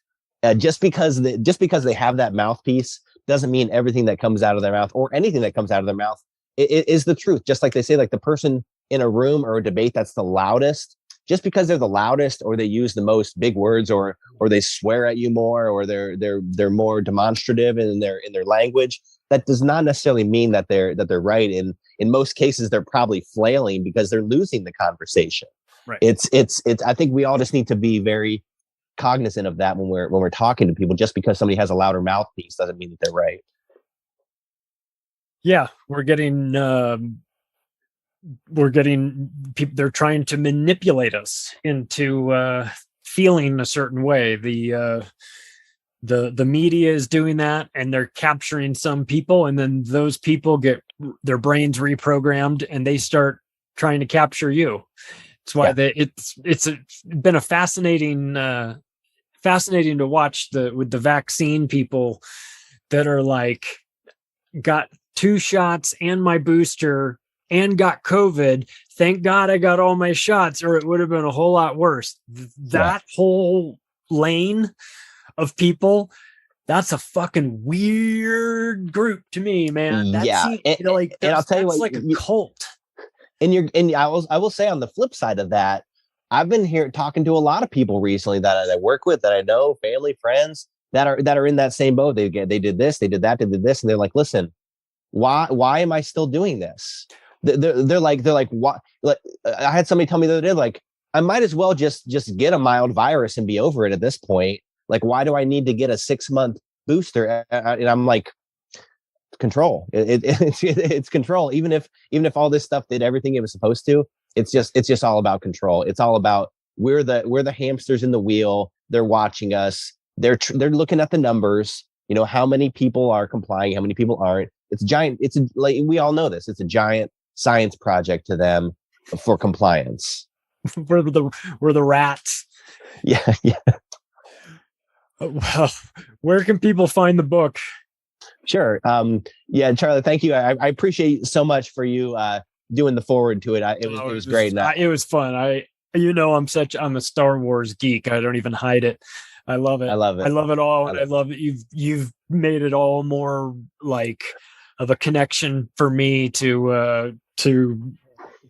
just because they have that mouthpiece doesn't mean everything that comes out of their mouth or anything that comes out of their mouth is the truth. Just like they say, like the person in a room or a debate that's the loudest, just because they're the loudest or they use the most big words or they swear at you more or they're more demonstrative in their language, that does not necessarily mean that they're right. In most cases, they're probably flailing because they're losing the conversation. Right. It's I think we all just need to be very cognizant of that when we're talking to people. Just because somebody has a louder mouthpiece doesn't mean that they're right. Yeah, we're getting people, they're trying to manipulate us into feeling a certain way. The media is doing that, and they're capturing some people, and then those people get their brains reprogrammed and they start trying to capture you. That's why it's been a fascinating to watch with the vaccine people that are like, got 2 shots and my booster and got COVID. Thank God I got all my shots, or it would have been a whole lot worse. That whole lane of people, that's a fucking weird group to me, man. That's, and I'll tell you what, like a cult. And I will say, on the flip side of that, I've been talking to a lot of people recently that I work with, that I know, family, friends that are in that same boat. They did this, they did that, they did this, and they're like, listen, why am I still doing this? They're like, what? Like, I had somebody tell me the other day, like, I might as well just get a mild virus and be over it at this point. Like, why do I need to get a 6-month booster? And I'm like, control. It's control. Even if all this stuff did everything it was supposed to, it's just all about control. It's all about we're the hamsters in the wheel. They're watching us. They're looking at the numbers. You know, how many people are complying, how many people aren't. It's giant. Like we all know this. It's a giant science project to them for compliance. we're the rats. Yeah. Well, where can people find the book? Sure. Yeah, Charlie, thank you. I appreciate so much for you doing the forward to it. It was great. It was fun. I'm a Star Wars geek. I don't even hide it. I love it. I love it all. And I love that you've made it all more like of a connection for me to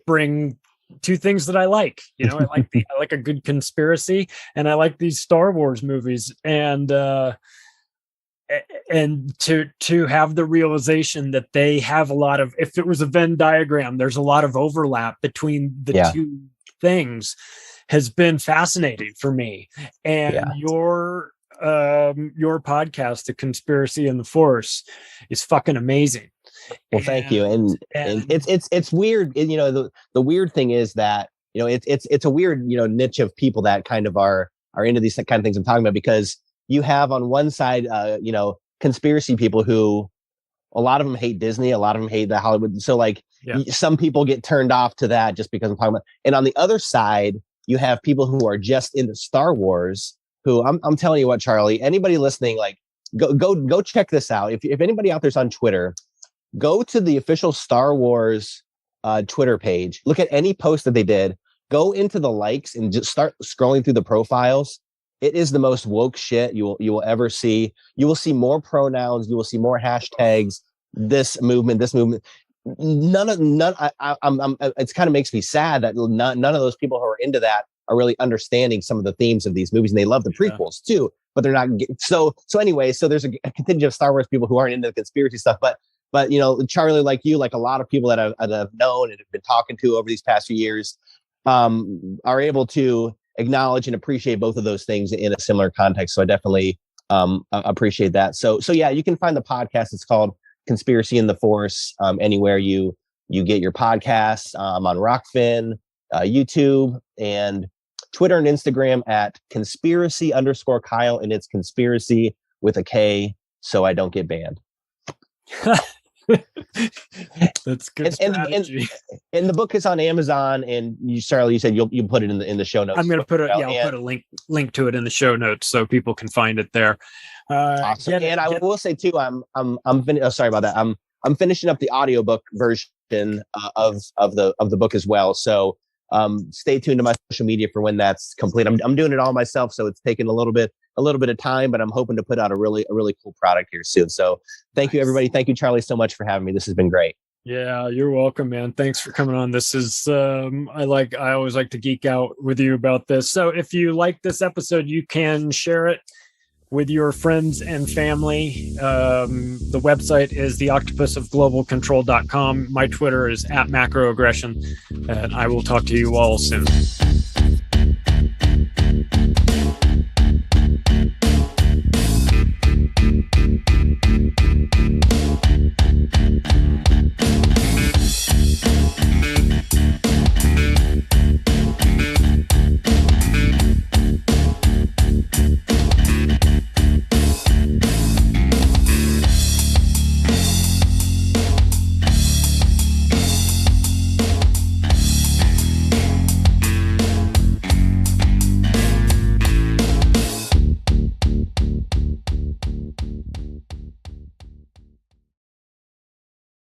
bring two things that I like. You know, I like a good conspiracy, and I like these Star Wars movies, and to have the realization that they have a lot of, if it was a Venn diagram, there's a lot of overlap between the two things, has been fascinating for me. And your podcast, The Conspiracy and the Force, is fucking amazing. Well, thank you. And it's weird. You know, the weird thing is that, you know, it's a weird, you know, niche of people that kind of are into these kind of things I'm talking about, because you have on one side, you know, conspiracy people who, a lot of them hate Disney, a lot of them hate the Hollywood. So like some people get turned off to that just because I'm talking about. And on the other side, you have people who are just into Star Wars, who I'm telling you what, Charlie, anybody listening, like go check this out. If anybody out there's on Twitter, go to the official Star Wars Twitter page, look at any post that they did, go into the likes and just start scrolling through the profiles. It is the most woke shit you will ever see. You will see more pronouns. You will see more hashtags. This movement. It's kind of makes me sad that none of those people who are into that are really understanding some of the themes of these movies, and they love the prequels too, but they're not. So anyway, so there's a contingent of Star Wars people who aren't into the conspiracy stuff, but you know, Charlie, like you, like a lot of people that I've known and have been talking to over these past few years, are able to acknowledge and appreciate both of those things in a similar context. So I definitely appreciate that. So yeah, you can find the podcast. It's called Conspiracy in the Force, anywhere you get your podcasts. On Rockfin, YouTube, and Twitter and Instagram at conspiracy_Kyle, and it's conspiracy with a K, so I don't get banned. That's good strategy. And the book is on Amazon, and Charlie, you said you'll put it in the show notes. I'm going to put I'll put a link to it in the show notes so people can find it there. Awesome. I will say too, sorry about that. I'm finishing up the audiobook version of the book as well. So stay tuned to my social media for when that's complete. I'm doing it all myself, so it's taking a little bit of time, but I'm hoping to put out a really cool product here soon. So thank you, everybody. Thank you, Charlie, so much for having me. This has been great. Yeah, you're welcome, man. Thanks for coming on. This is I always like to geek out with you about this. So if you like this episode, you can share it with your friends and family. The website is theoctopusofglobalcontrol.com. My Twitter is @macroaggression, and I will talk to you all soon.